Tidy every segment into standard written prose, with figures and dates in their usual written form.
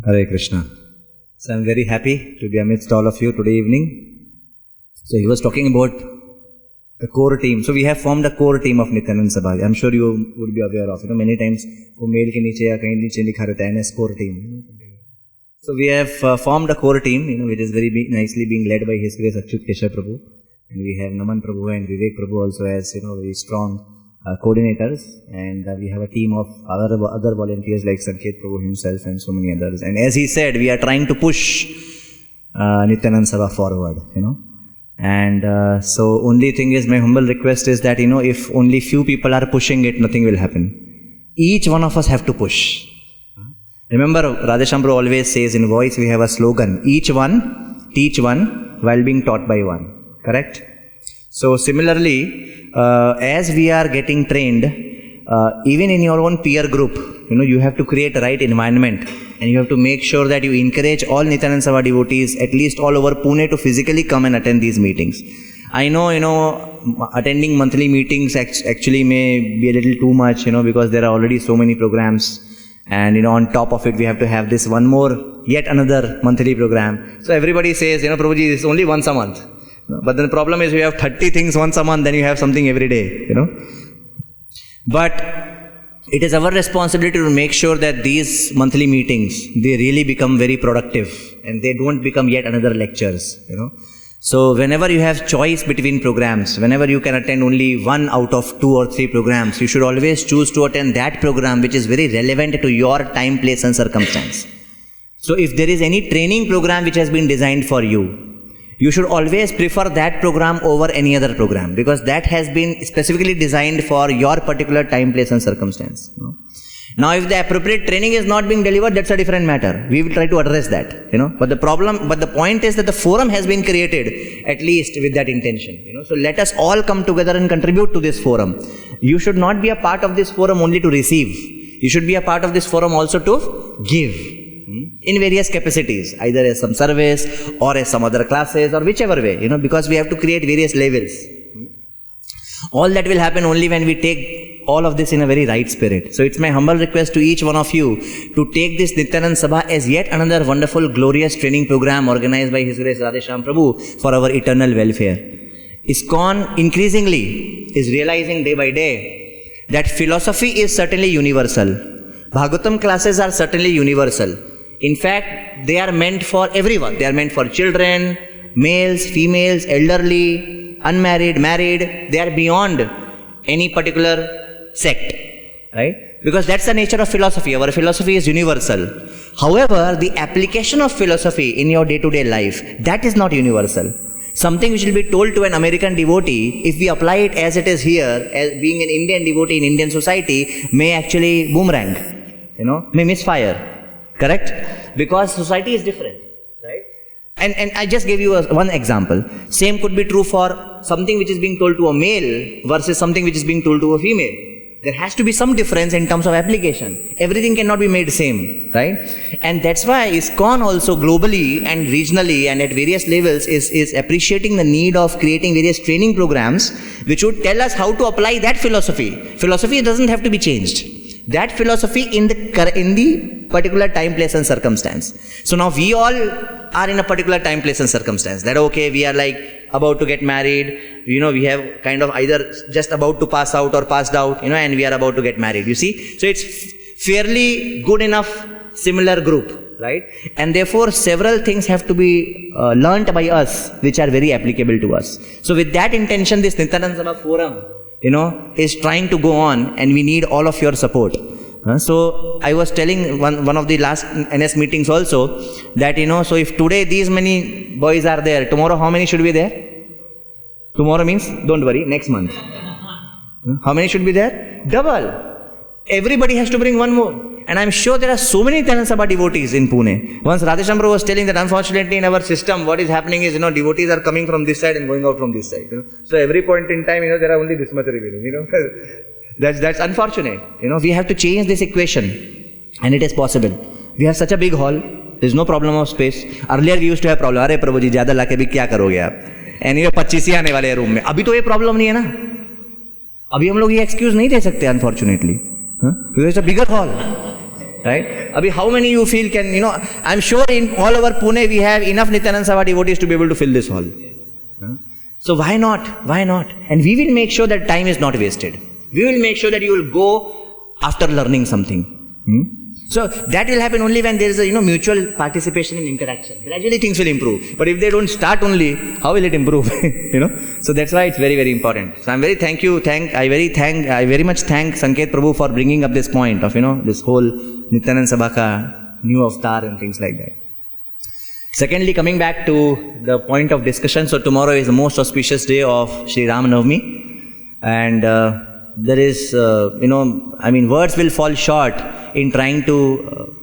Hare Krishna. So I'm very happy to be amidst all of you today evening. So he was talking about the core team. So we have formed a core team of Nityanand Sabha. I'm sure you would be aware of. Many times वो mail के नीचे या कहीं नीचे लिखा रहता है NS core team. So we have formed a core team, which is very nicely being led by His Grace Achyut Keshav Prabhu, and we have Naman Prabhu and Vivek Prabhu also as very strong coordinators, and we have a team of other volunteers like Sanket Prabhu himself and so many others. And as he said, we are trying to push Nityanand Sabha forward, And so only thing is, my humble request is that, if only few people are pushing it, nothing will happen. Each one of us have to push. Remember, Radheshyam Prabhu always says in voice, we have a slogan, each one, teach one, while being taught by one. Correct? So similarly, as we are getting trained, even in your own peer group, you have to create a right environment, and you have to make sure that you encourage all Nityanand Sabha devotees, at least all over Pune, to physically come and attend these meetings. I know, attending monthly meetings actually may be a little too much, because there are already so many programs. And on top of it, we have to have this one more, yet another monthly program. So everybody says, Prabhuji, it's only once a month. But then the problem is, you have 30 things once a month, then you have something every day, But it is our responsibility to make sure that these monthly meetings, they really become very productive and they don't become yet another lectures, So whenever you have choice between programs, whenever you can attend only one out of 2 or 3 programs, you should always choose to attend that program which is very relevant to your time, place and circumstance. So if there is any training program which has been designed for you, you should always prefer that program over any other program, because that has been specifically designed for your particular time, place and circumstance. Now, if the appropriate training is not being delivered, that's a different matter. We will try to address that, But the point is that the forum has been created, at least with that intention, So let us all come together and contribute to this forum. You should not be a part of this forum only to receive. You should be a part of this forum also to give. In various capacities, either as some service or as some other classes or whichever way, because we have to create various levels. All that will happen only when we take all of this in a very right spirit. So it's my humble request to each one of you to take this Nityanand Sabha as yet another wonderful, glorious training program organized by His Grace Radheshyam Prabhu for our eternal welfare. ISKCON increasingly is realizing day by day that philosophy is certainly universal. Bhagavatam classes are certainly universal. In fact, they are meant for everyone. They are meant for children, males, females, elderly, unmarried, married. They are beyond any particular sect, right? Because that's the nature of philosophy. Our philosophy is universal. However, the application of philosophy in your day-to-day life, that is not universal. Something which will be told to an American devotee, if we apply it as it is here, as being an Indian devotee in Indian society, may actually boomerang, may misfire. Correct? Because society is different, right? And I just gave you one example. Same could be true for something which is being told to a male versus something which is being told to a female. There has to be some difference in terms of application. Everything cannot be made same, right? And that's why ISKCON also globally and regionally and at various levels is appreciating the need of creating various training programs which would tell us how to apply that philosophy. Philosophy doesn't have to be changed. That philosophy in the particular time, place and circumstance. So now we all are in a particular time, place and circumstance. That okay, we are like about to get married, we have kind of either just about to pass out or passed out, and we are about to get married, you see. So it's fairly good enough similar group, right? And therefore several things have to be learnt by us which are very applicable to us. So with that intention, this Nityanand Sabha forum, is trying to go on, and we need all of your support. So I was telling one of the last NS meetings also that, so if today these many boys are there, tomorrow how many should be there? Tomorrow means, don't worry, next month. How many should be there? Double. Everybody has to bring one more. And I'm sure there are so many Nityanand Sabha devotees in Pune. Once Radheshyam Prabhu was telling that unfortunately in our system, what is happening is, devotees are coming from this side and going out from this side. So every point in time, there are only this much remaining, That's unfortunate. We have to change this equation. And it is possible. We have such a big hall. There's no problem of space. Earlier we used to have problem. Arey Prabhuji, ज़्यादा लाके भी क्या करोगे आप? Anyway, 25 ही आने वाले हैं room में. अभी तो ये प्रॉब्लम नहीं है ना. अभी हम लोग ये एक्सक्यूज नहीं दे सकते, unfortunately. Because it's a bigger hall. right? Abhi, how many you feel can, I'm sure in all over Pune we have enough Nityananda Sabha devotees to be able to fill this hall. So why not? Why not? And we will make sure that time is not wasted. We will make sure that you will go after learning something. So that will happen only when there is a mutual participation and interaction. Gradually things will improve. But if they don't start only, how will it improve? So that's why it's very, very important. So I very much thank Sanket Prabhu for bringing up this point of this whole Nityananda Sabha ka new avatar and things like that. Secondly, coming back to the point of discussion, so tomorrow is the most auspicious day of Sri Ram Navami, and there is, words will fall short in trying to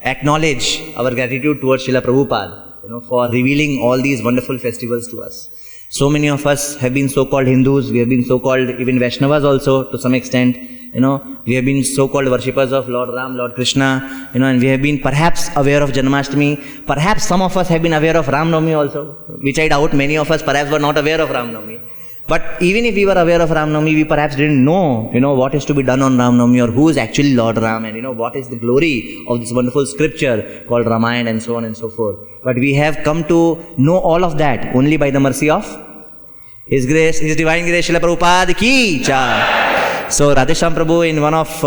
acknowledge our gratitude towards Srila Prabhupada, for revealing all these wonderful festivals to us. So many of us have been so-called Hindus, we have been so-called even Vaishnavas also to some extent, we have been so-called worshippers of Lord Ram, Lord Krishna, and we have been perhaps aware of Janmashtami, perhaps some of us have been aware of Ram Navami also, which I doubt many of us perhaps were not aware of Ram Navami. But even if we were aware of Ram Navami, we perhaps didn't know, what is to be done on Ram Navami, or who is actually Lord Ram, and what is the glory of this wonderful scripture called Ramayana, and so on and so forth. But we have come to know all of that only by the mercy of His Grace, His Divine Grace, Srila Prabhupada ki jai. So Radheshyam Prabhu, in one of,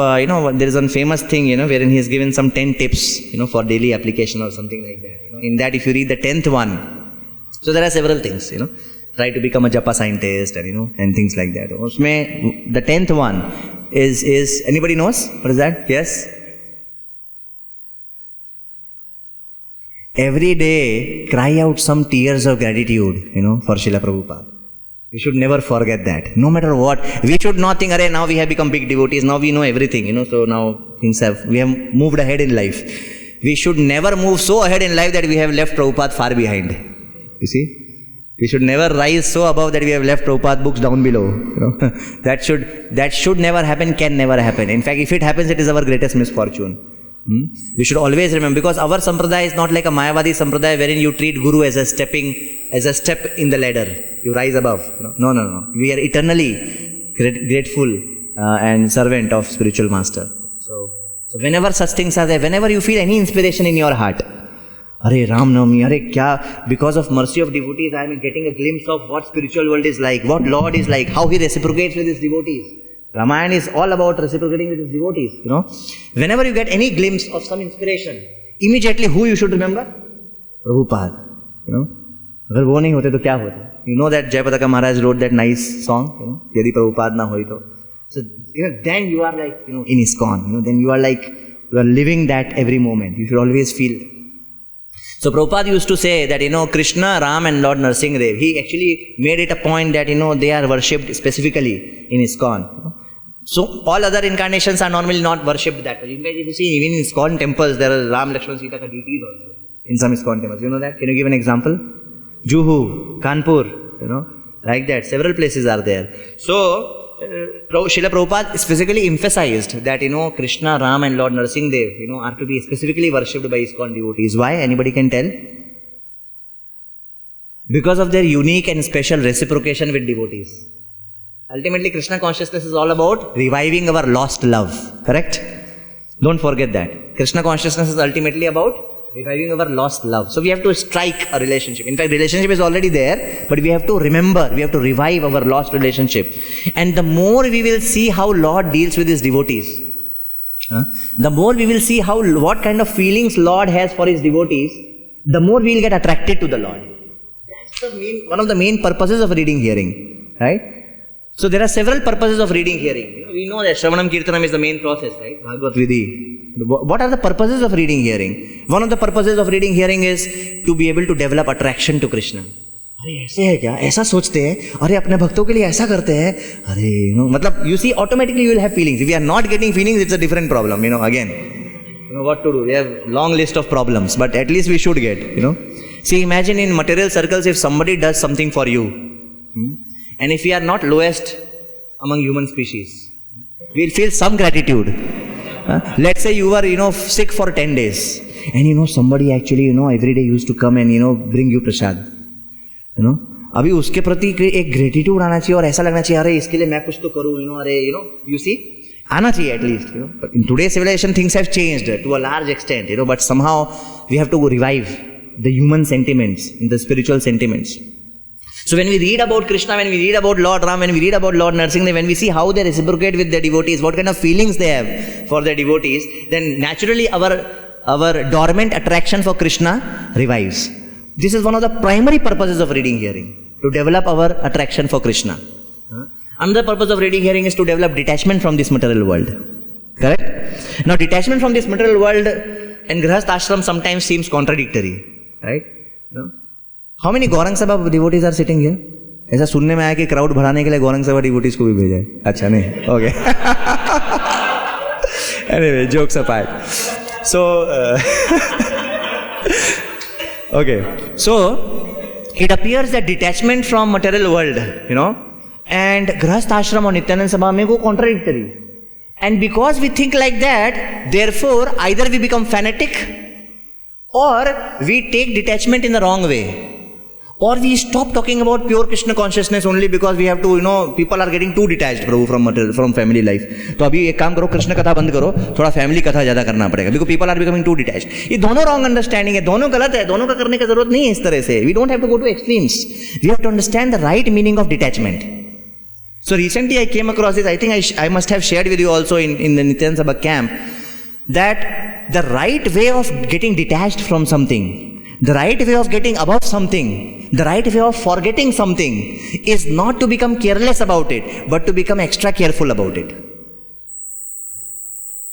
there is one famous thing, wherein he has given some 10 tips, for daily application or something like that. In that, if you read the 10th one, so there are several things, try to become a Japa scientist and things like that. Usme, the 10th one is anybody knows? What is that? Yes? Every day, cry out some tears of gratitude, for Srila Prabhupada. We should never forget that. No matter what, we should not think, now we have become big devotees, now we know everything, so now we have moved ahead in life. We should never move so ahead in life that we have left Prabhupada far behind. You see? We should never rise so above that we have left Prabhupada books down below. That should never happen, can never happen. In fact, if it happens, it is our greatest misfortune. We should always remember, because our sampradaya is not like a Mayavadi sampradaya wherein you treat Guru as a step in the ladder. You rise above. No. We are eternally grateful and servant of spiritual master. So whenever such things are there, whenever you feel any inspiration in your heart, Ram Navami, because of mercy of devotees, I am getting a glimpse of what spiritual world is like, what Lord is like, how He reciprocates with His devotees. Ramayana is all about reciprocating with His devotees, Whenever you get any glimpse of some inspiration, immediately who you should remember? Prabhupada, Agar wo nahi hote to kya hota? You know that Jayapataka Maharaj wrote that nice song, Yadi Prabhupada na hoi to. So, then you are like, in ISKCON, then you are like, you are living that every moment. You should always feel. So Prabhupada used to say that, Krishna, Ram and Lord Narsingh, he actually made it a point that, they are worshipped specifically in ISKCON. So all other incarnations are normally not worshipped that way. In fact, if you see, even in ISKCON temples, there are Ram, Lakshman, Sita ka deities also. In some ISKCON temples. You know that? Can you give an example? Juhu, Kanpur, like that. Several places are there. So, Srila Prabhupada specifically emphasized that, Krishna, Ram and Lord Narsingh, are to be specifically worshipped by ISKCON devotees. Why? Anybody can tell? Because of their unique and special reciprocation with devotees. Ultimately, Krishna consciousness is all about reviving our lost love. Correct? Don't forget that. Krishna consciousness is ultimately about reviving our lost love. So we have to strike a relationship. In fact, relationship is already there, but we have to remember, we have to revive our lost relationship. And the more we will see how Lord deals with His devotees, the more we will see what kind of feelings Lord has for His devotees, the more we will get attracted to the Lord. That's one of the main purposes of reading, hearing, right? So there are several purposes of reading, hearing. We know that Shravanam Kirtanam is the main process, right? Bhagavad Vidhi. What are the purposes of reading, hearing? One of the purposes of reading, hearing is to be able to develop attraction to Krishna. अरे ऐसे है क्या? ऐसा सोचते हैं? अरे अपने भक्तों के लिए ऐसा करते हैं? अरे मतलब you see, automatically you will have feelings. If you are not getting feelings, it's a different problem. Again, what to do? We have long list of problems, but at least we should get. See, imagine in material circles, if somebody does something for you, and if we are not lowest among human species, we'll feel some gratitude. Let's say you were, sick for 10 days, and somebody actually, every day used to come and, bring you prasad. अभी उसके प्रति एक gratitude आना चाहिए और ऐसा लगना चाहिए, अरे इसके लिए मैं कुछ तो करूँ, अरे you see, आना चाहिए at least, But in today's civilization things have changed to a large extent, but somehow we have to revive the human sentiments, the spiritual sentiments. So when we read about Krishna, when we read about Lord Ram, when we read about Lord Narsimha, when we see how they reciprocate with their devotees, what kind of feelings they have for their devotees, then naturally our dormant attraction for Krishna revives. This is one of the primary purposes of reading hearing, to develop our attraction for Krishna. Another purpose of reading hearing is to develop detachment from this material world. Correct? Now detachment from this material world and Grihastha ashram sometimes seems contradictory. Right? How many Gaurang Sabha devotees are sitting here? ऐसा सुनने में आया कि crowd बढ़ाने के लिए गौरंग सभा devotees को भी भेजा है. अच्छा नहीं, okay. Anyway, jokes apart. So, okay. So, it appears that detachment from material world, and Grihastha ashram or Nityanand Sabha may go contradictory. And because we think like that, therefore, either we become fanatic or we take detachment in the wrong way. Or we stop talking about pure Krishna consciousness only because we have to, people are getting too detached, Prabhu, from family life. तो अभी एक काम करो, कृष्ण कथा बंद करो, थोड़ा family कथा ज़्यादा करना पड़ेगा, because people are becoming too detached. ये दोनों wrong understanding है, दोनों गलत है, दोनों का करने की जरूरत नहीं है इस तरह से. We don't have to go to extremes. We have to understand the right meaning of detachment. So recently I came across this, I think I must have shared with you also in the Nityanand Sabha camp, that the right way of getting detached from something, the right way of getting above something, the right way of forgetting something is not to become careless about it, but to become extra careful about it.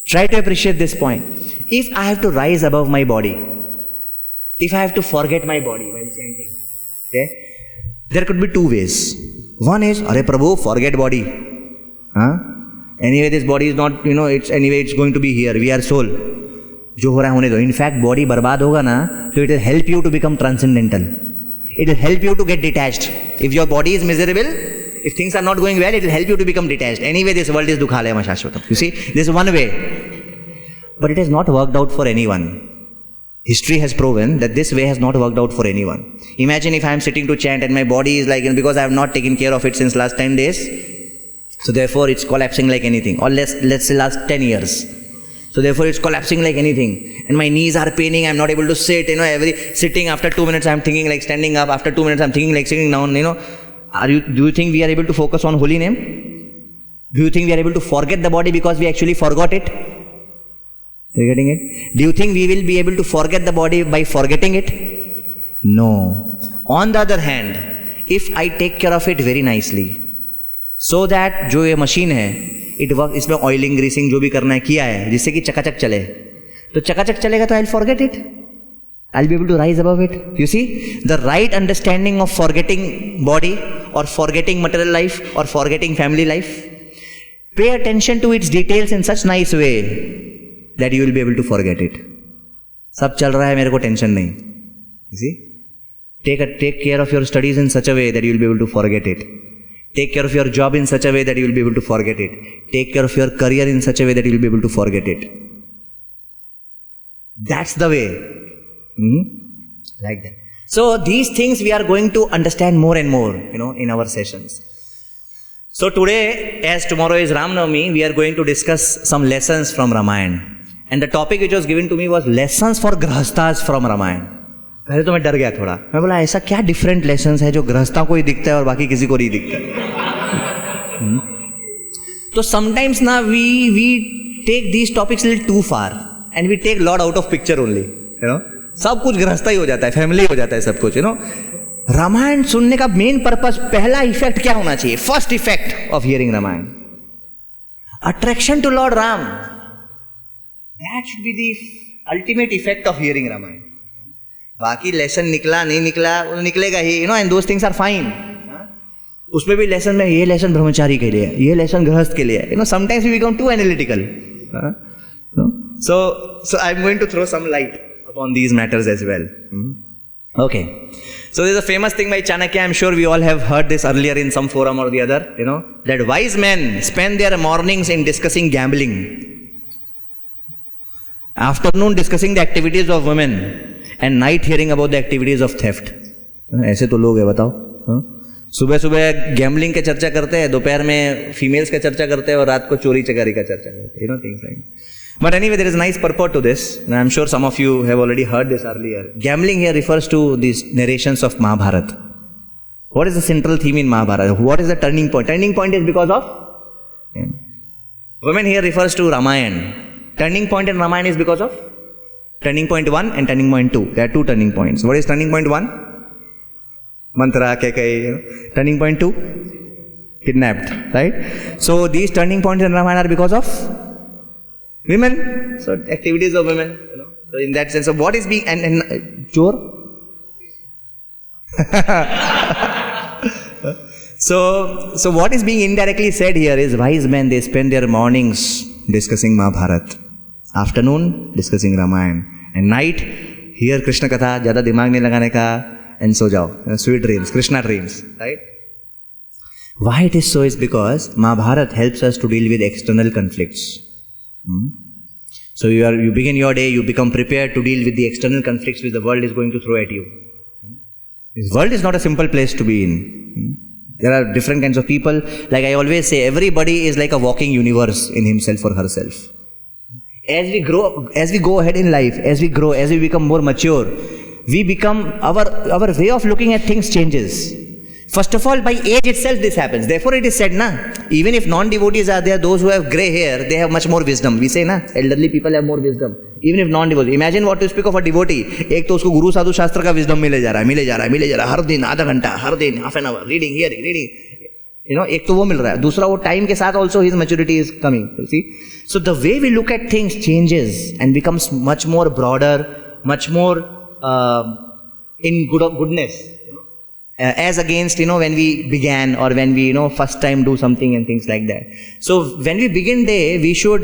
Try to appreciate this point. If I have to rise above my body, if I have to forget my body while chanting, okay, there could be two ways. One is, Arey Prabhu, forget body. Anyway, this body is not, it's going to be here. We are soul. जो हो रहा है होने दो. In fact, body बर्बाद होगा ना, तो it will help you to become transcendental. It will help you to get detached. If your body is miserable, if things are not going well, it will help you to become detached. Anyway, this world is dukhalayam shashvatam. You see, this is one way. But it has not worked out for anyone. History has proven that this way has not worked out for anyone. Imagine if I am sitting to chant and my body is like, because I have not taken care of it since last 10 days, so therefore it's collapsing like anything. Or let's say last 10 years. So therefore it's collapsing like anything. And my knees are paining, I'm not able to sit, sitting after 2 minutes I'm thinking like standing up, after 2 minutes I'm thinking like sitting down, Do you think we are able to focus on holy name? Do you think we are able to forget the body because we actually forgot it? Are you getting it? Do you think we will be able to forget the body by forgetting it? No. On the other hand, if I take care of it very nicely, so that जो ये machine है, it works, इसमें oiling, greasing जो भी करना है किया है, जिससे कि चकाचक चले, तो चकाचक चलेगा तो I'll forget it. I'll be able to rise above it. You see, the right understanding of forgetting body or forgetting material life or forgetting family life, pay attention to its details in such nice way that you will be able to forget it. सब चल रहा है, मेरे को tension नहीं. You see, take care of your studies in such a way that you will be able to forget it. Take care of your job in such a way that you will be able to forget it. Take care of your career in such a way that you will be able to forget it. That's the way. Like that. So these things we are going to understand more and more, in our sessions. So today, as tomorrow is Ram Navami, we are going to discuss some lessons from Ramayana. And the topic which was given to me was lessons for Grihasthas from Ramayana. पहले तो मैं डर गया थोड़ा. मैं बोला ऐसा क्या डिफरेंट लेसन्स है जो गृहस्था को ही दिखता है और बाकी किसी को नहीं दिखता. तो समटाइम्स ना we take these topics a little too far and we take Lord out of picture only. सब कुछ गृहस्था ही हो जाता है, फैमिली हो जाता है सब कुछ. रामायण सुनने का मेन पर्पस, पहला इफेक्ट क्या होना चाहिए? First effect of hearing Ramayana, attraction to lord Ram. That should be the ultimate effect of hearing Ramayana. बाकी लेसन निकला नहीं निकला, वो निकलेगा ही, and those things are fine. उसमें भी लेसन में ये लेसन ब्रह्मचारी के लिए, ये लेसन गृहस्थ के लिए. Sometimes we become too analytical. So I'm going to throw some light upon these matters as well. Okay. So there's a famous thing by Chanakya, I'm sure we all have heard this earlier in some forum or the other, that wise men spend their mornings in discussing gambling, afternoon discussing the activities of women, and night hearing about the activities of theft. ऐसे तो लोग है, बताओ. सुबह सुबह gambling के चर्चा करते हैं, दोपहर में फीमेल्स का चर्चा करते हैं और रात को चोरी चकारी का चर्चा करते हैं, things like. But anyway, there is nice purport to this, and I'm sure some of you have already heard this earlier. Gambling here refers to these narrations of Mahabharata. What is the central theme in Mahabharata? What is the turning point? Turning point is because of women here refers to Ramayana. Turning point in Ramayana is because of turning point 1 and turning point 2. There are two turning points. What is turning point 1? Mantra, Kekai. Turning point 2? Kidnapped, right? So these turning points in Ramayana are because of women. So activities of women, So in that sense, of what is being and chore. So what is being indirectly said here is wise men, they spend their mornings discussing Mahabharata, afternoon discussing Ramayana, and night hear Krishna Katha, ज़्यादा दिमाग नहीं लगाने का, and so jao, sweet dreams, Krishna dreams, right? Why it is so is because Mahabharata helps us to deal with external conflicts. So you begin your day, you become prepared to deal with the external conflicts which the world is going to throw at you. This world is not a simple place to be in. There are different kinds of people. Like I always say, everybody is like a walking universe in himself or herself. As we grow, as we go ahead in life, as we grow, as we become more mature, we become, our way of looking at things changes. First of all, by age itself this happens. Therefore it is said, even if non-devotees are there, those who have grey hair, they have much more wisdom. We say, elderly people have more wisdom. Even if non-devotees. Imagine what to speak of a devotee. एक तो उसको गुरु साधु शास्त्र का wisdom मिले जा रहा है, हर दिन आधा घंटा, हर दिन half an hour, reading, hearing. एक तो वो मिल रहा है. दूसरा वो time के साथ also his maturity is coming. You see? So the way we look at things changes and becomes much more broader, much more in goodness. As against, when we began or when we, first time do something and things like that. So when we begin day, we should,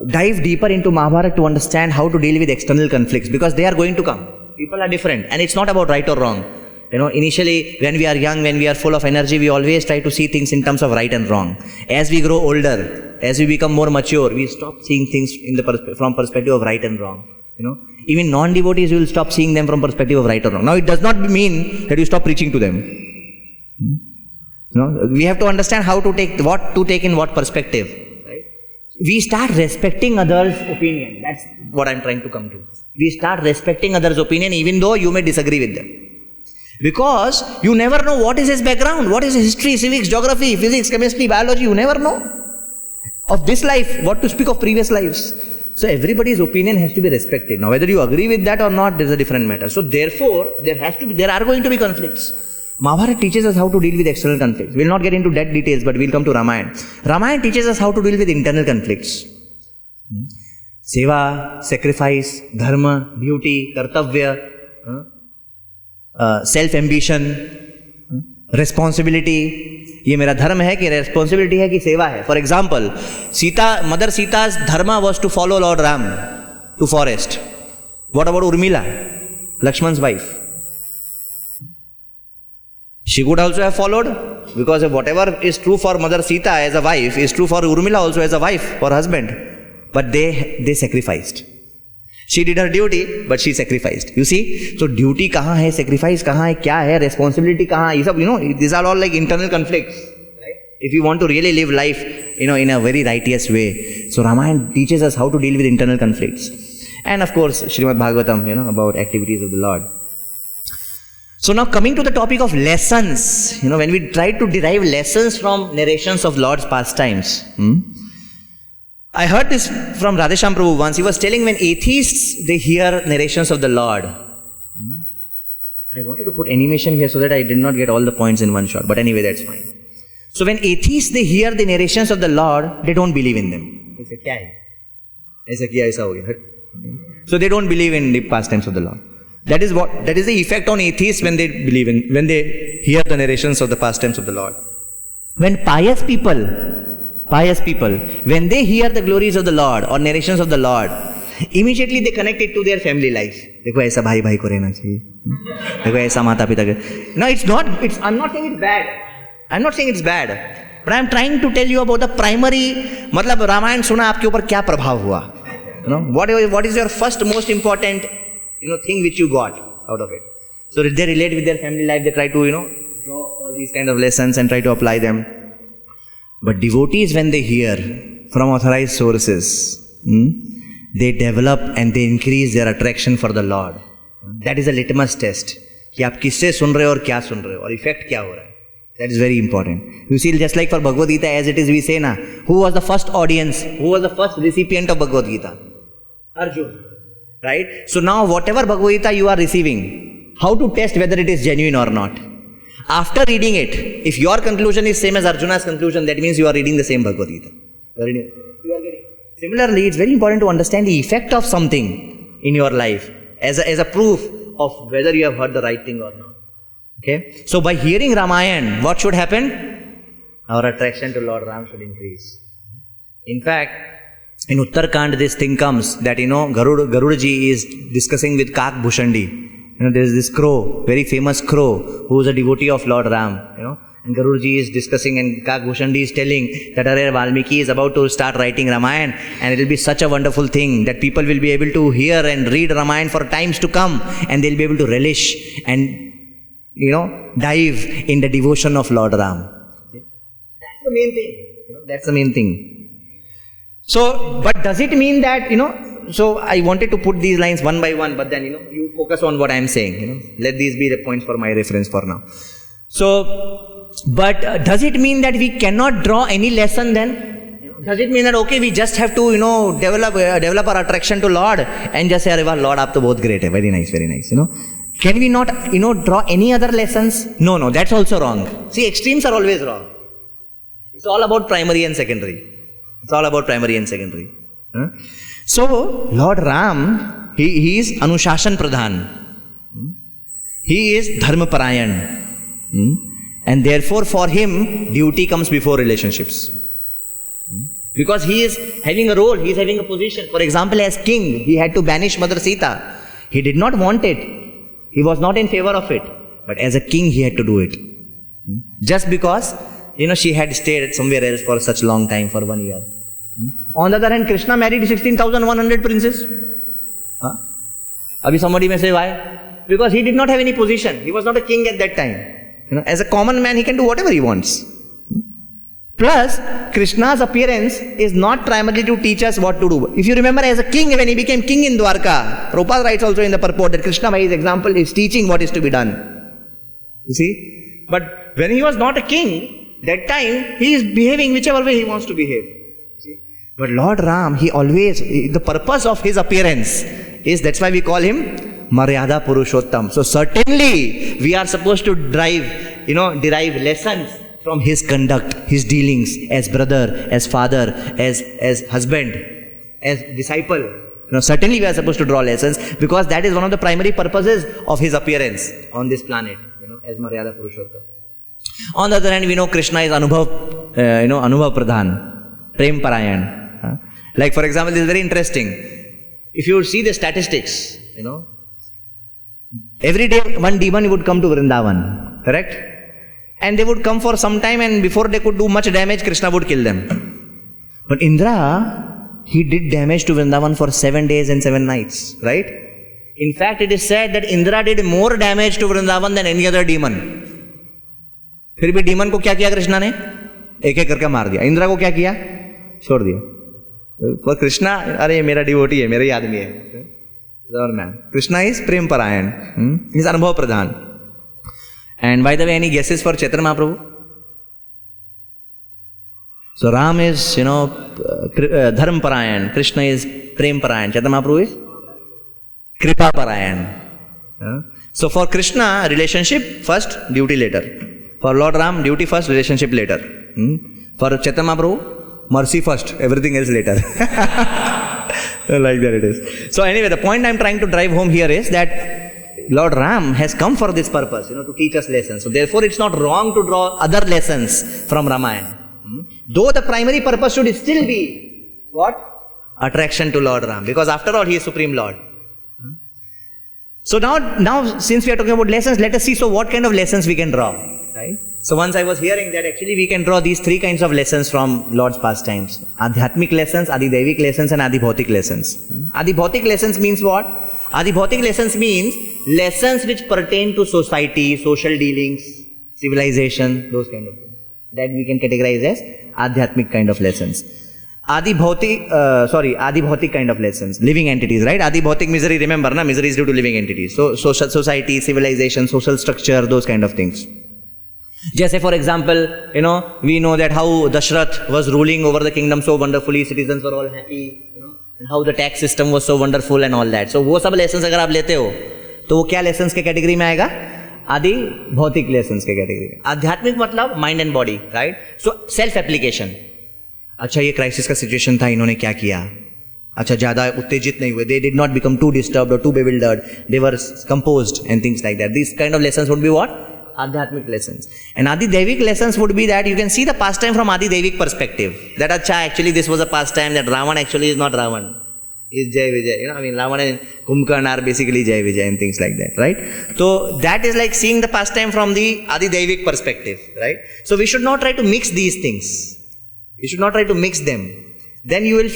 dive deeper into Mahabharata to understand how to deal with external conflicts, because they are going to come. People are different and it's not about right or wrong. Initially when we are young, when we are full of energy, we always try to see things in terms of right and wrong. As we grow older, as we become more mature, we stop seeing things from perspective of right and wrong. Even non-devotees, you will stop seeing them from perspective of right or wrong. Now, it does not mean that you stop preaching to them. We have to understand how to take, what to take in what perspective. Right? We start respecting others' opinion. That's what I'm trying to come to. We start respecting others' opinion even though you may disagree with them. Because you never know what is his background, what is his history, civics, geography, physics, chemistry, biology, you never know. Of this life, what to speak of previous lives. So everybody's opinion has to be respected. Now whether you agree with that or not, there is a different matter. So therefore, there are going to be conflicts. Mahabharata teaches us how to deal with external conflicts. We will not get into that details, but we will come to Ramayana. Ramayana teaches us how to deal with internal conflicts. Seva, sacrifice, dharma, duty, kartavya, self-ambition, responsibility. ये मेरा धर्म है कि responsibility है कि सेवा है. For example, Mother Sita's dharma was to follow Lord Ram to forest. What about Urmila, Lakshman's wife? She could also have followed, because whatever is true for Mother Sita as a wife is true for Urmila also as a wife or husband. But they sacrificed. She did her duty, but she sacrificed. You see? So duty kahan hai, sacrifice kahan hai, kya hai, responsibility kahan hai, these are all like internal conflicts. Right? If you want to really live life, in a very righteous way. So Ramayana teaches us how to deal with internal conflicts. And of course, Srimad Bhagavatam, about activities of the Lord. So now coming to the topic of lessons, when we try to derive lessons from narrations of Lord's pastimes, I heard this from Radheshyam Prabhu once. He was telling when atheists, they hear narrations of the Lord. I wanted to put animation here so that I did not get all the points in one shot. But anyway, that's fine. So when atheists, they hear the narrations of the Lord, they don't believe in them. They say, kya hai? Aisa kiya, aisa ho gaya. So they don't believe in the pastimes of the Lord. That is the effect on atheists when they hear the narrations of the pastimes of the Lord. When pious people, when they hear the glories of the Lord or narrations of the Lord, immediately they connect it to their family life. देखो ऐसा भाई भाई को रहना चाहिए. देखो ऐसा माता पिता के. No, I'm not saying it's bad. I'm not saying it's bad. But I'm trying to tell you about the primary, मतलब रामायण सुना आपके ऊपर क्या प्रभाव हुआ? What is your first most important, thing which you got out of it? So they relate with their family life, they try to, draw all these kind of lessons and try to apply them. But devotees, when they hear from authorized sources, they develop and they increase their attraction for the Lord. That is a litmus test. कि आप किससे सुन रहे हो और क्या सुन रहे हो और इफेक्ट क्या हो रहा है. That is very important. You see, just like for Bhagavad Gita, as it is, we say, who was the first audience? Who was the first recipient of Bhagavad Gita? Arjuna. Right? So now, whatever Bhagavad Gita you are receiving, how to test whether it is genuine or not? After reading it, if your conclusion is same as Arjuna's conclusion, that means you are reading the same Bhagavad Gita. Similarly, it's very important to understand the effect of something in your life as a proof of whether you have heard the right thing or not. Okay? So by hearing Ramayana, what should happen? Our attraction to Lord Ram should increase. In fact, in Uttarakhand, this thing comes that, Garuda ji is discussing with Kak Bhushandi. There is this crow, very famous crow, who is a devotee of Lord Ram, And Garuda ji is discussing, and Kak Bhushandi is telling that Valmiki is about to start writing Ramayana, and it will be such a wonderful thing that people will be able to hear and read Ramayana for times to come, and they'll be able to relish and dive in the devotion of Lord Ram. That's the main thing. That's the main thing. So, but does it mean that, so I wanted to put these lines one by one, but then, you focus on what I am saying, Let these be the points for my reference for now. So, but does it mean that we cannot draw any lesson then? Does it mean that, okay, we just have to, develop our attraction to Lord and just say, Lord, aap to bahut great hai. Very nice, Can we not, draw any other lessons? No, that's also wrong. See, extremes are always wrong. It's all about primary and secondary. So, Lord Ram, he is Anushashan Pradhan. He is Dharma Parayan. And therefore, for him, duty comes before relationships. Because he is having a role, he is having a position. For example, as king, he had to banish Mother Sita. He did not want it. He was not in favor of it. But as a king, he had to do it. Just because, she had stayed somewhere else for such long time, for 1 year. On the other hand, Krishna married 16,100 princes. Abhi somebody may say, why? Because he did not have any position. He was not a king at that time. As a common man, he can do whatever he wants. Plus, Krishna's appearance is not primarily to teach us what to do. If you remember, as a king, when he became king in Dwarka, Prabhupada writes also in the purport that Krishna, by his example, is teaching what is to be done. You see? But when he was not a king, that time, he is behaving whichever way he wants to behave. See? But Lord Ram, the purpose of his appearance is, that's why we call him Maryada Purushottam. So certainly, we are supposed to derive lessons from his conduct, his dealings as brother, as father, as husband, as disciple. Certainly we are supposed to draw lessons, because that is one of the primary purposes of his appearance on this planet, as Maryada Purushottam. On the other hand, we know Krishna is Anubhav Pradhan, Prem Parayan. Like for example, this is very interesting. If you see the statistics, every day one demon would come to Vrindavan, correct? And they would come for some time, and before they could do much damage, Krishna would kill them. But Indra, he did damage to Vrindavan for 7 days and 7 nights, right? In fact, it is said that Indra did more damage to Vrindavan than any other demon. फिर भी demon को क्या किया कृष्णा ने? एक एक करके मार दिया. इंद्रा को क्या किया? छोड़ दिया. For Krishna, अरे मेरा devotee है, मेरा ही आदमी है. Krishna is Prem Parayan. He is Anubhav Pradhan. And by the way, any guesses for Chaitanya Mahaprabhu? So Ram is, Dharma Parayan. Krishna is Prem Parayan. Chaitanya Mahaprabhu is Kripa Parayan. So for Krishna, relationship first, duty later. For Lord Ram, duty first, relationship later. For Chaitanya Mahaprabhu, mercy first, everything else later. Like that it is. So anyway, the point I am trying to drive home here is that Lord Ram has come for this purpose, to teach us lessons. So therefore, it's not wrong to draw other lessons from Ramayana. Though the primary purpose should still be what? Attraction to Lord Ram. Because after all, he is Supreme Lord. So now since we are talking about lessons, let us see, so what kind of lessons we can draw. Right? So once I was hearing that actually we can draw these 3 kinds of lessons from Lord's pastimes. Adhyatmic lessons, Adidevik lessons and Adibhautik lessons. Adibhautik lessons means what? Adhibhautik lessons means lessons which pertain to society, social dealings, civilization, those kind of things. That we can categorize as Adhyatmic kind of lessons. Adhibhautik kind of lessons, living entities, right? Adhibhautik misery, remember, na? Misery is due to living entities. So, social society, civilization, social structure, those kind of things. Just say, for example, we know that how Dashrath was ruling over the kingdom so wonderfully, citizens were all happy, and how the tax system was so wonderful and all that. So, वो सब lessons अगर आप लेते हो, तो वो क्या lessons के category में आएगा? आदि भौतिक lessons के category में. आध्यात्मिक मतलब mind and body, right? So, self application. अच्छा ये क्राइसिस का सिचुएशन था, इन्होंने क्या किया? अच्छा ज्यादा उत्तेजित नहीं हुए. They did not become too disturbed or too bewildered. They were composed and things like that. These kind of lessons would be what? Adhyatmic lessons. And Adi-Devik lessons would be that you can see the pastime from Adi-Devik perspective. That actually this was a pastime, that Ravan actually is not Ravan. Is Jai Vijay. Ravan and Kumbhakarna are basically Jai Vijay and things like that, right? So that is like seeing the pastime from the Adi-Devik perspective, right? So we should not try to mix these things. You should not try to mix them. Then you will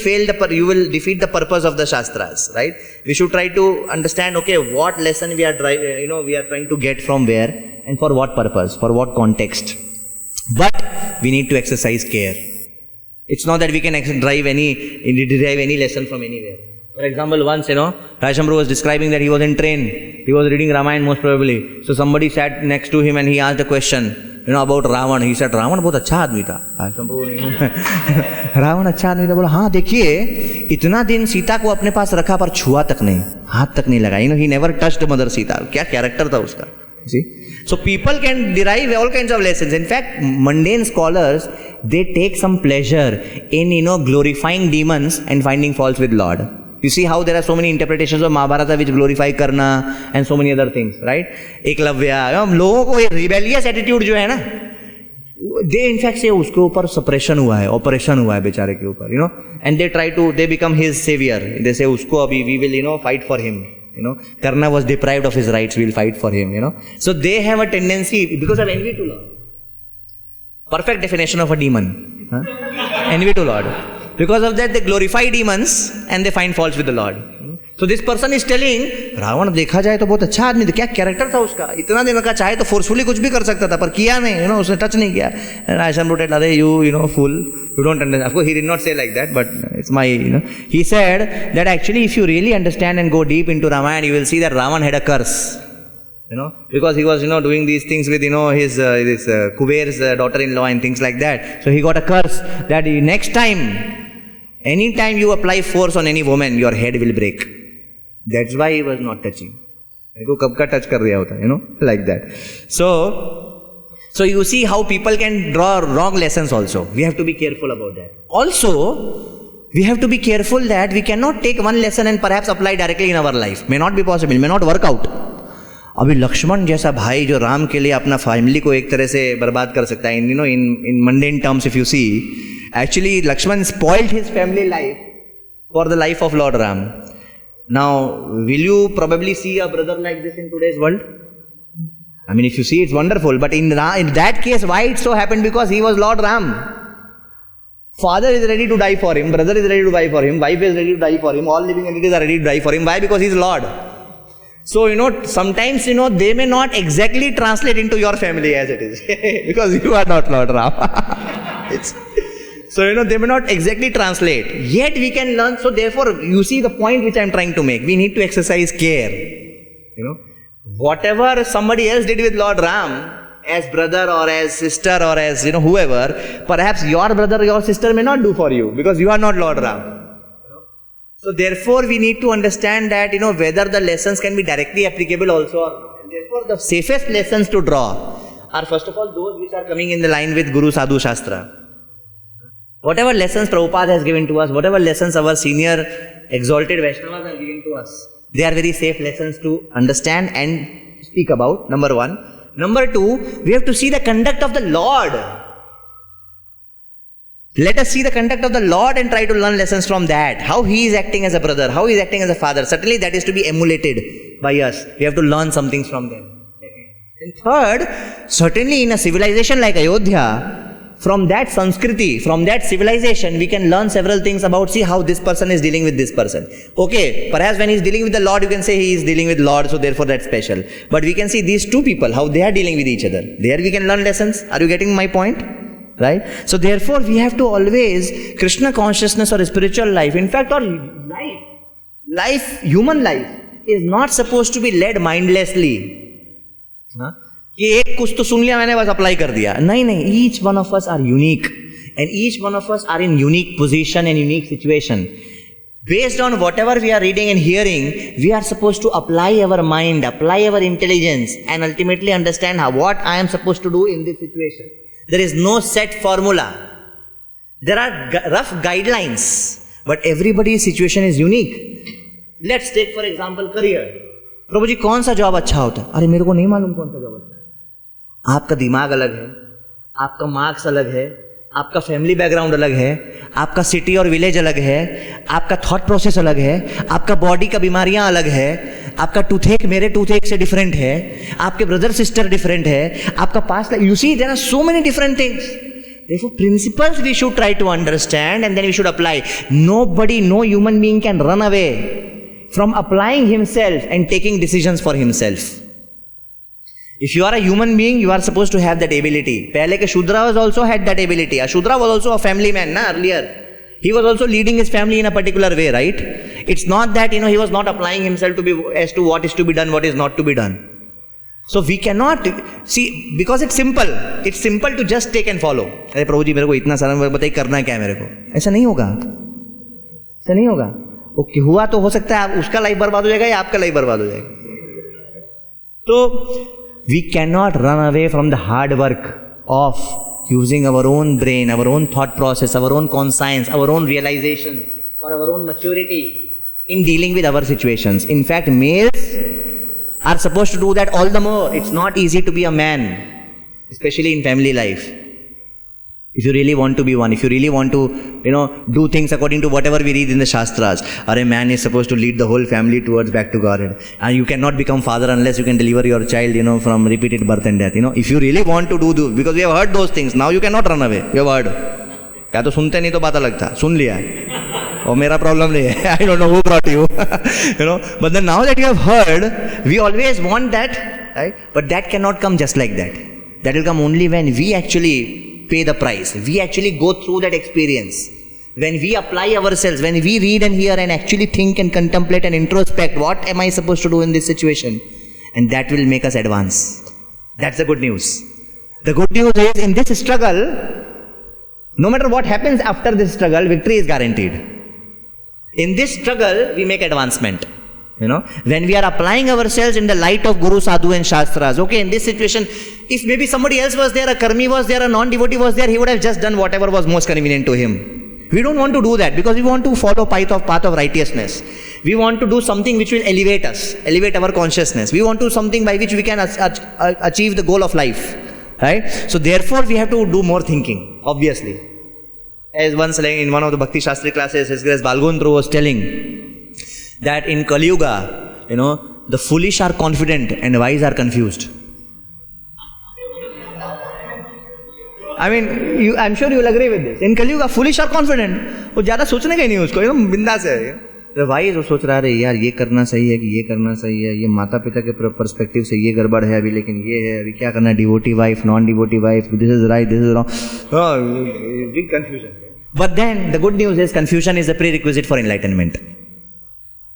you will defeat the purpose of the Shastras, right? We should try to understand, okay, what lesson we are trying to get from where and for what purpose, for what context. But we need to exercise care. It's not that we can derive any lesson from anywhere. For example, once, Rajambhru was describing that he was in train. He was reading Ramayana most probably. So somebody sat next to him and he asked a question, about Ravan. He said, Ravan बहुत अच्छा आदमी था. रावण अच्छा आदमी था. बोला हाँ देखिए, इतना दिन सीता को अपने पास रखा पर छुआ तक नहीं, हाथ तक नहीं लगा. He never touched mother Sita. क्या कैरेक्टर था उसका. See? So people can derive all kinds of lessons. In fact, mundane scholars, they take some pleasure in glorifying demons and finding faults with Lord. You see how there are so many interpretations of Mahabharata which glorify Karna and so many other things, right? Eklavya, लोगों को ये rebellious attitude जो है ना, they in fact say उसके ऊपर suppression हुआ है, oppression हुआ है बेचारे के ऊपर, and they become his savior. They say उसको अभी we will fight for him. Karna was deprived of his rights, we will fight for him. So they have a tendency because of envy to Lord. Perfect definition of a demon, envy to Lord. Because of that, they glorify demons and they find faults with the Lord. So this person is telling, Ravan देखा जाए तो बहुत अच्छा आदमी था, क्या character था उसका, इतना दिन का चाहे तो फोर्सफुली कुछ भी कर सकता था, पर किया नहीं, उसने टच नहीं किया. And Aishan wrote, "Are you fool? You don't understand." Of course, he did not say like that, but it's my, He said that actually, if you really understand and go deep into Ramayana, you will see that Ravan had a curse. Because he was, doing these things with, his Kuber's daughter-in-law and things like that. So he got a curse that next time, anytime you apply force on any woman, your head will break. That's why he was not touching. Like that. So you see how people can draw wrong lessons also. We have to be careful about that. Also, we have to be careful that we cannot take one lesson and perhaps apply directly in our life. May not be possible, may not work out. अभी लक्ष्मण जैसा भाई जो राम के लिए अपना family को एक तरह से बर्बाद कर सकता है, in mundane terms if you see, actually Lakshman spoiled his family life for the life of Lord Ram. Now, will you probably see a brother like this in today's world? I mean, if you see, it's wonderful, but in that case, why it so happened? Because he was Lord Ram. Father is ready to die for him, brother is ready to die for him, wife is ready to die for him, all living entities are ready to die for him. Why? Because he is Lord. So, sometimes, they may not exactly translate into your family as it is. Because you are not Lord Ram. So, they may not exactly translate. Yet we can learn. So, therefore, you see the point which I am trying to make. We need to exercise care. Whatever somebody else did with Lord Ram, as brother or as sister or as, whoever, perhaps your brother or your sister may not do for you because you are not Lord Ram. So therefore, we need to understand that, whether the lessons can be directly applicable also or not. And therefore, the safest lessons to draw are first of all those which are coming in the line with Guru Sadhu Shastra. Whatever lessons Prabhupada has given to us, whatever lessons our senior exalted Vaishnavas are giving to us, they are very safe lessons to understand and speak about, number one. Number two, we have to see the conduct of the Lord. Let us see the conduct of the Lord and try to learn lessons from that. How He is acting as a brother, how He is acting as a father. Certainly that is to be emulated by us. We have to learn some things from them. And third, certainly in a civilization like Ayodhya, from that Sanskriti, from that civilization, we can learn several things about, see how this person is dealing with this person. Okay, perhaps when he is dealing with the Lord, you can say he is dealing with Lord, so therefore that's special. But we can see these two people, how they are dealing with each other. There we can learn lessons. Are you getting my point? Right? So therefore we have to always, Krishna consciousness or spiritual life, in fact our life, human life, is not supposed to be led mindlessly. कि एक कुछ तो सुन लिया मैंने बस apply कर दिया. नहीं, each one of us are unique and each one of us are in unique position and unique situation. Based on whatever we are reading and hearing, we are supposed to apply our mind, apply our intelligence and ultimately understand what I am supposed to do in this situation. There is no set formula. There are rough guidelines, but everybody's situation is unique. Let's take for example career. प्रभु जी कौन सा job अच्छा होता है? अरे मेरे को नहीं मालूम कौन सा जॉब अच्छा है. आपका दिमाग अलग है, आपका मार्क्स अलग है, आपका फैमिली बैकग्राउंड अलग है, आपका सिटी और विलेज अलग है, आपका थॉट प्रोसेस अलग है, आपका बॉडी का बीमारियां अलग है, आपका टूथेक मेरे टूथेक से डिफरेंट है, आपके ब्रदर सिस्टर डिफरेंट है, आपका past, you see there are so many different things. Therefore, principles we should try to understand and then we should apply. Nobody, no human being can run away from applying himself and taking decisions for himself. If you are a human being, you are supposed to have that ability. पहले के Shudras also had that ability. A Shudra was also a family man, earlier. He was also leading his family in a particular way, right? It's not that, he was not applying himself to be as to what is to be done, what is not to be done. So we cannot see, because it's simple. It's simple to just take and follow. अरे प्रभु जी मेरे को इतना सारा बताइए करना क्या है मेरे को. ऐसा नहीं होगा. ऐसा नहीं होगा. ओके हुआ तो हो सकता है उसका लाइफ बर्बाद हो जाएगा या आपका लाइफ बर्बाद हो जाएगा. तो we cannot run away from the hard work of using our own brain, our own thought process, our own conscience, our own realizations, or our own maturity in dealing with our situations. In fact, males are supposed to do that all the more. It's not easy to be a man, especially in family life. If you really want to be one, if you really want to, do things according to whatever we read in the Shastras, or a man is supposed to lead the whole family towards back to Godhead. And you cannot become father unless you can deliver your child, from repeated birth and death. If you really want to do, because we have heard those things, now you cannot run away. You have heard. क्या तो सुनते नहीं तो पता लगता, सुन लिया है और मेरा प्रॉब्लम नहीं है. I don't know who brought you, But then now that you have heard, we always want that, right? But that cannot come just like that. That will come only when we actually pay the price. We actually go through that experience. When we apply ourselves, when we read and hear and actually think and contemplate and introspect, what am I supposed to do in this situation? And that will make us advance. That's the good news. The good news is, in this struggle, no matter what happens after this struggle, victory is guaranteed. In this struggle, we make advancement. When we are applying ourselves in the light of Guru, Sadhu and Shastras. Okay, in this situation, if maybe somebody else was there, a karmi was there, a non-devotee was there, he would have just done whatever was most convenient to him. We don't want to do that because we want to follow path of righteousness. We want to do something which will elevate us, elevate our consciousness. We want to do something by which we can achieve the goal of life. Right? So therefore, we have to do more thinking, obviously. As once in one of the Bhakti Shastri classes, His Grace Balgundru was telling that in Kali Yuga, the foolish are confident and wise are confused. I mean, I'm sure you will agree with this. In Kali Yuga, foolish are confident. वो ज़्यादा सोचने का ही नहीं उसको, बिंदास है. The wise वो सोच रहा है यार ये करना सही है कि ये करना सही है, ये माता पिता के पर्सपेक्टिव से ये गड़बड़ है अभी, लेकिन ये है अभी क्या करना है, devotee wife, non devotee wife, this is right, this is wrong. Big confusion. But then the good news is confusion is a prerequisite for enlightenment.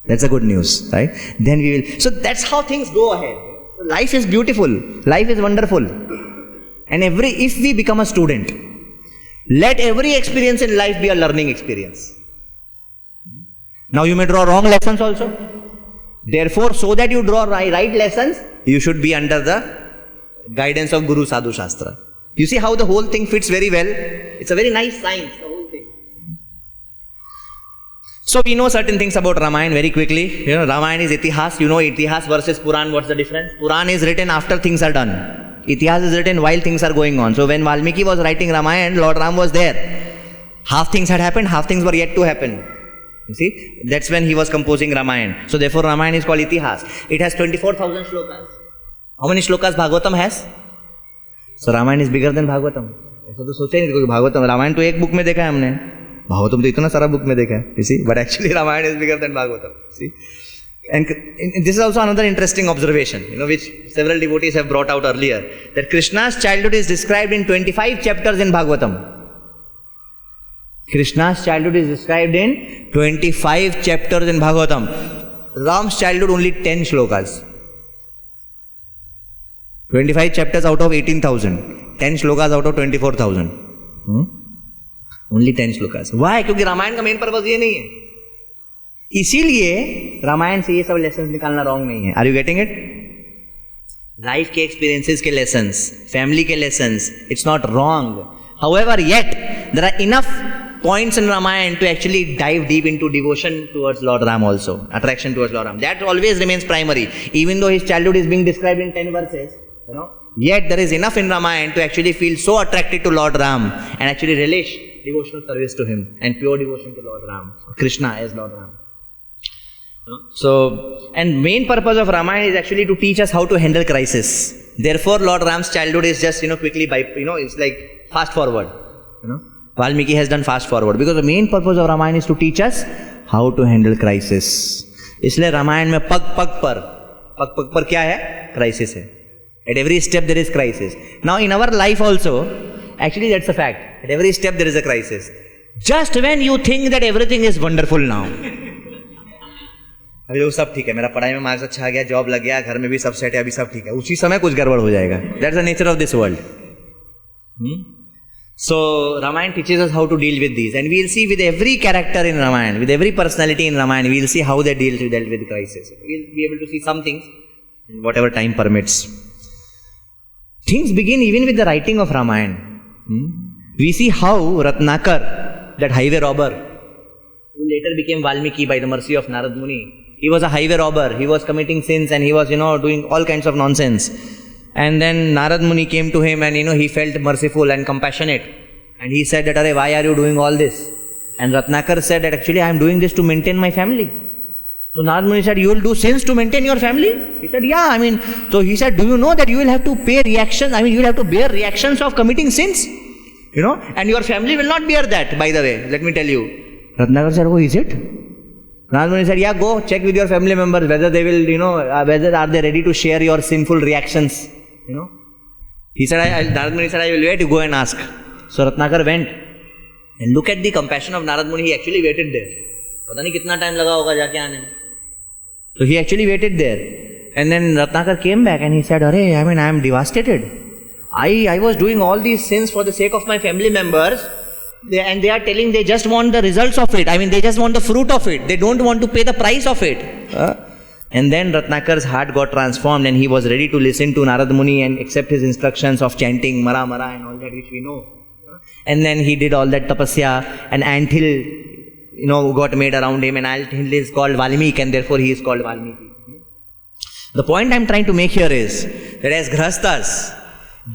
That's the good news, right? Then we will. So that's how things go ahead. Life is beautiful. Life is wonderful. And if we become a student, let every experience in life be a learning experience. Now you may draw wrong lessons also. Therefore, so that you draw right lessons, you should be under the guidance of Guru, Sadhu, Shastra. You see how the whole thing fits very well? It's a very nice science, the whole thing. So we know certain things about Ramayana very quickly. Ramayana is Itihas. Itihas versus Puran, what's the difference? Puran is written after things are done. Itihas is written while things are going on. So when Valmiki was writing Ramayana, Lord Ram was there. Half things had happened, half things were yet to happen. You see, that's when he was composing Ramayana. So therefore Ramayana is called Itihas. It has 24,000 shlokas. How many shlokas Bhagavatam has? So Ramayana is bigger than Bhagavatam. ऐसा तो सोचा ही नहीं, भागवतम, रामायण तो एक book में देखा है हमने, भागवतम तो इतना सारा बुक में देखा है, see, but actually Ramayana is bigger than Bhagavatam, see. And this is also another interesting observation, which several devotees have brought out earlier, that Krishna's childhood is described in 25 chapters in Bhagavatam. Krishna's childhood is described in 25 chapters in Bhagavatam. Ram's childhood only 10 shlokas. 25 chapters out of 18,000. 10 shlokas out of 24,000. Only 10 shlokas. Why? क्योंकि रामायण का main purpose ये नहीं है. इसीलिए रामायण से ये सब lesson निकालना रॉन्ग नहीं है. Are you getting it? Life के एक्सपीरियंसेस के लेसन्स, फैमिली के lessons, it's not wrong. However yet there are enough points in Ramayana to actually dive deep into devotion towards Lord Ram also, attraction towards Lord Ram. That always remains primary. Even though his childhood is being described in 10 verses, yet there is enough in Ramayana to actually feel so attracted to Lord Ram and actually relish devotional service to him and pure devotion to Lord Ram, Krishna as Lord Ram. So, and main purpose of Ramayana is actually to teach us how to handle crisis. Therefore, Lord Ram's childhood is just, quickly by, it's like fast forward, Valmiki has done fast forward because the main purpose of Ramayana is to teach us how to handle crisis. इसलिए रामायण में पग पग पर क्या है? Crisis है. At every step there is crisis. Now in our life also, actually that's a fact. At every step there is a crisis. Just when you think that everything is wonderful now, अभी वो सब ठीक है, मेरा पढ़ाई में marks अच्छा आ गया, जॉब लग गया, घर में भी सब सेट है, अभी सब ठीक है, उसी समय कुछ गड़बड़ हो जाएगा. That's the nature of this world. So Ramayana teaches us how to deal with these, and we'll see with every character in Ramayana, with every personality in Ramayana, we'll see how they dealt with crisis. We'll be able to see some things, whatever time permits. Things begin even with the writing of Ramayana. We see how Ratnakar, that highway robber, who later became Valmiki by the mercy of Narad Muni, he was a highway robber. He was committing sins and he was, doing all kinds of nonsense. And then Narad Muni came to him and, he felt merciful and compassionate. And he said that, "Arey, why are you doing all this?" And Ratnakar said that, "Actually, I am doing this to maintain my family." So Narad Muni said, "You will do sins to maintain your family?" He said, "Yeah, so he said, "Do you know that you will have to pay reactions? You will have to bear reactions of committing sins? And your family will not bear that, by the way, let me tell you." Ratnakar said, "Oh, is it?" Narad Muni said, "Yeah, go check with your family members whether they will, whether are they ready to share your sinful reactions. He said, Narad Muni said, "I will wait, you go and ask." So Ratnakar went and look at the compassion of Narad Muni. He actually waited there. पता नहीं कितना time लगा होगा जाके आने में. So he actually waited there. And then Ratnakar came back and he said, "Arey, I am devastated. I was doing all these sins for the sake of my family members, and they are telling they just want the results of it. They just want the fruit of it. They don't want to pay the price of it." And then Ratnakar's heart got transformed and he was ready to listen to Narad Muni and accept his instructions of chanting Mara Mara and all that which we know. And then he did all that tapasya, and anthill, got made around him, and anthill is called Valmiki and therefore he is called Valmiki. The point I am trying to make here is that as Grihasthas,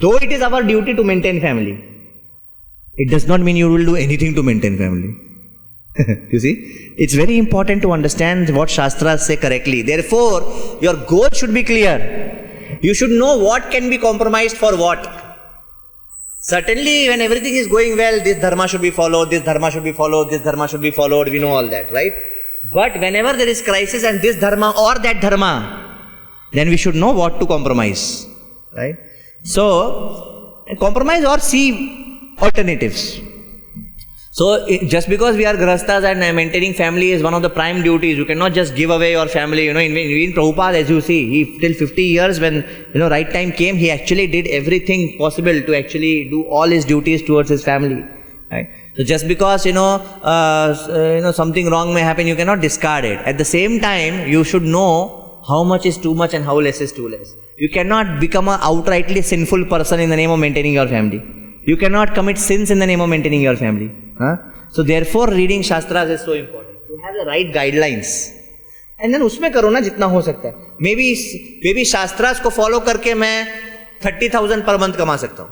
though it is our duty to maintain family, it does not mean you will do anything to maintain family. You see, it's very important to understand what Shastras say correctly. Therefore, your goal should be clear. You should know what can be compromised for what. Certainly, when everything is going well, this dharma should be followed, this dharma should be followed, this dharma should be followed. We know all that, right? But whenever there is crisis and this dharma or that dharma, then we should know what to compromise, right? So, compromise or see alternatives. So, just because we are Grihasthas and maintaining family is one of the prime duties, you cannot just give away your family. In Prabhupada, as you see, he till 50 years when, right time came, he actually did everything possible to actually do all his duties towards his family. Right? So, just because, something wrong may happen, you cannot discard it. At the same time, you should know how much is too much and how less is too less. You cannot become an outrightly sinful person in the name of maintaining your family. You cannot commit sins in the name of maintaining your family. So therefore reading Shastras is so important. You have the right guidelines. And then उसमें करो ना जितना हो सकता है. Maybe Shastras को follow करके मैं 30,000 per month कमा सकता हूँ.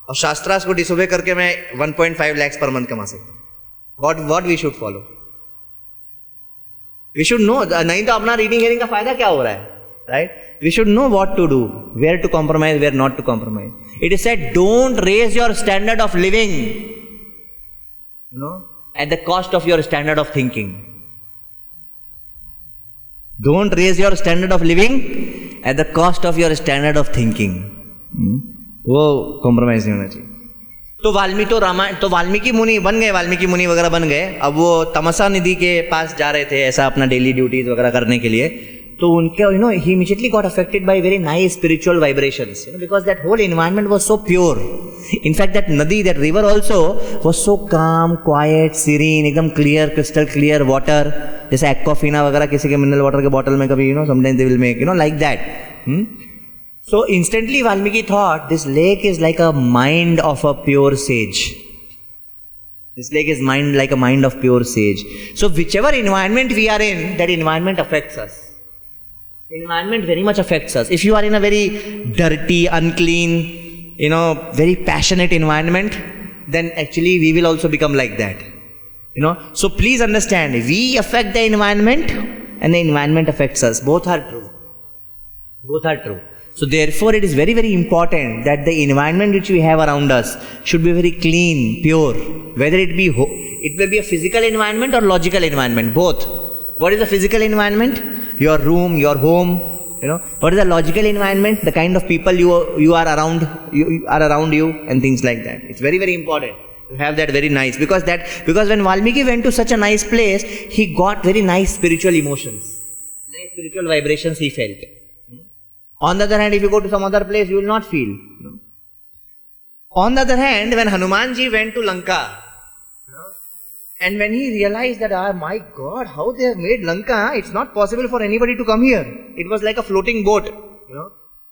और Shastras को disobey करके मैं 1.5 lakhs per month कमा सकता हूँ. What we should follow? We should know. नहीं तो अपना reading hearing का फायदा क्या हो रहा है? right? We should know what to do, where to compromise, where not to compromise. It is said, don't raise your standard of living, at the cost of your standard of thinking. Don't raise your standard of living at the cost of your standard of thinking. वो compromise नहीं होना चाहिए. तो वाल्मीकि मुनि बन गए, वाल्मीकि मुनि वगैरह बन गए. अब वो तमसा निधि के पास जा रहे थे ऐसा अपना डेली ड्यूटीज वगैरह करने के लिए. तो उनके he immediately got affected by very nice spiritual vibrations, because that whole environment was so pure. In fact, that nadi, that river also was so calm, quiet, serene, एकदम clear, crystal clear water. जैसे Aquafina वगैरह किसी के mineral water के bottle में कभी sometimes they will make like that. So instantly Valmiki thought, this lake is like a mind of a pure sage. This lake is like a mind of pure sage. So whichever environment we are in, that environment affects us. Environment very much affects us. If you are in a very dirty, unclean, very passionate environment, then actually we will also become like that. So please understand, we affect the environment and the environment affects us. Both are true. Both are true. So therefore it is very, very important that the environment which we have around us should be very clean, pure. Whether it may be a physical environment or logical environment, both. What is the physical environment? Your room, your home. What is the logical environment? The kind of people you are around you and things like that. It's very, very important to have that very nice, because when Valmiki went to such a nice place, he got very nice spiritual emotions, nice spiritual vibrations he felt. On the other hand, if you go to some other place, you will not feel. On the other hand, when Hanumanji went to Lanka, and when he realized that, my God, how they have made Lanka, it's not possible for anybody to come here. It was like a floating boat.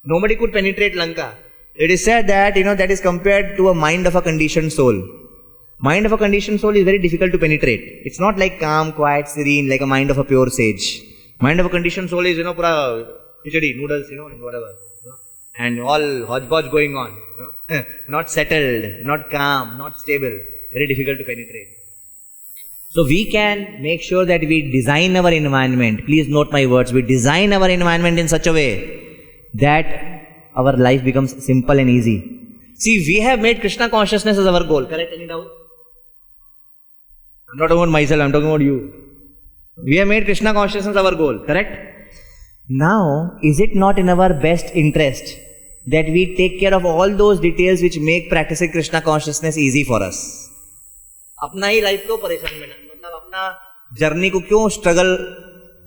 Nobody could penetrate Lanka. It is said that, that is compared to a mind of a conditioned soul. Mind of a conditioned soul is very difficult to penetrate. It's not like calm, quiet, serene, like a mind of a pure sage. Mind of a conditioned soul is, pura khichdi, noodles, and whatever. And all hodgepodge going on. Not settled, not calm, not stable. Very difficult to penetrate. So we can make sure that we design our environment. Please note my words. We design our environment in such a way that our life becomes simple and easy. See, we have made Krishna consciousness as our goal. Correct? Any doubt? I'm not talking about myself, I'm talking about you. We have made Krishna consciousness our goal. Correct? Now, is it not in our best interest that we take care of all those details which make practicing Krishna consciousness easy for us? अपना ही life को परेशान में मतलब अपना journey को क्यों struggle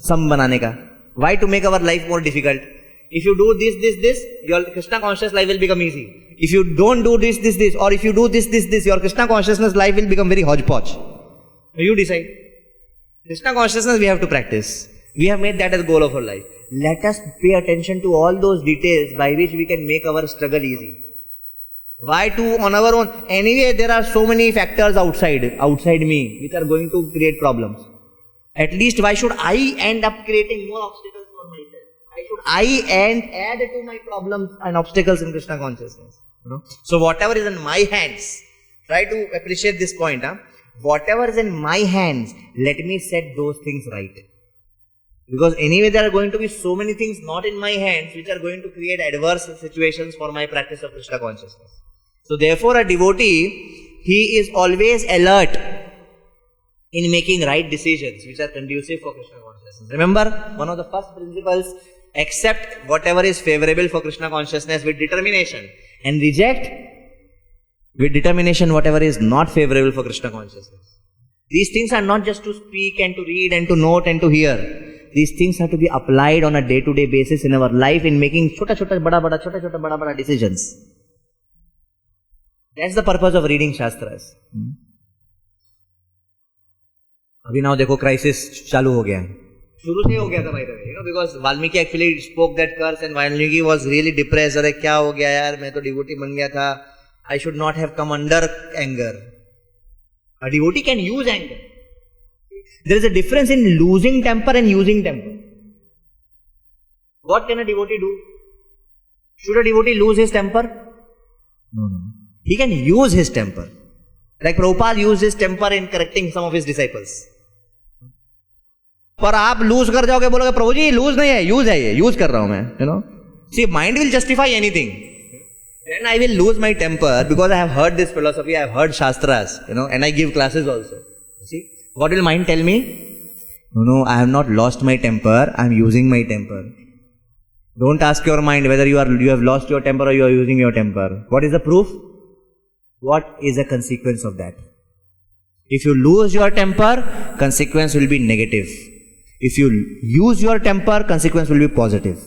सम बनाने का? Why to make our life more difficult? If you do this, your Krishna conscious life will become easy. If you don't do this, or if you do this, your Krishna consciousness life will become very hodgepodge. You decide. Krishna consciousness we have to practice. We have made that as goal of our life. Let us pay attention to all those details by which we can make our struggle easy. Why to on our own? Anyway, there are so many factors outside me which are going to create problems. At least why should I end up creating more obstacles for myself? Why should I add to my problems and obstacles in Krishna consciousness? So whatever is in my hands, try to appreciate this point. Whatever is in my hands, let me set those things right. Because anyway there are going to be so many things not in my hands which are going to create adverse situations for my practice of Krishna consciousness. So therefore a devotee, he is always alert in making right decisions which are conducive for Krishna consciousness. Remember, one of the first principles, accept whatever is favorable for Krishna consciousness with determination and reject with determination whatever is not favorable for Krishna consciousness. These things are not just to speak and to read and to note and to hear. These things have to be applied on a day-to-day basis in our life in making chota-chota bada decisions. That's the purpose of reading Shastras. अभी now देखो crisis चालू हो गया है. शुरू से हो गया था by the way, because Valmiki actually spoke that curse and Valmiki was really depressed. अरे क्या हो गया यार, मैं तो devotee बन गया था. I should not have come under anger. A devotee can use anger. There is a difference in losing temper and using temper. What can a devotee do? Should a devotee lose his temper? No. He can use his temper. Like Prabhupada used his temper in correcting some of his disciples. पर आप loose कर जाओगे, बोलोगे प्रभु जी loose नहीं है, use है, ये use कर रहा हूं मैं, you know. See mind will justify anything. Then I will lose my temper because I have heard this philosophy, I have heard Shastras, you know, and I give classes also. See, what will mind tell me? No, I have not lost my temper, I am using my temper. Don't ask your mind whether you have lost your temper or you are using your temper. What is the proof? What is the consequence of that? If you lose your temper, consequence will be negative. If you use your temper, consequence will be positive.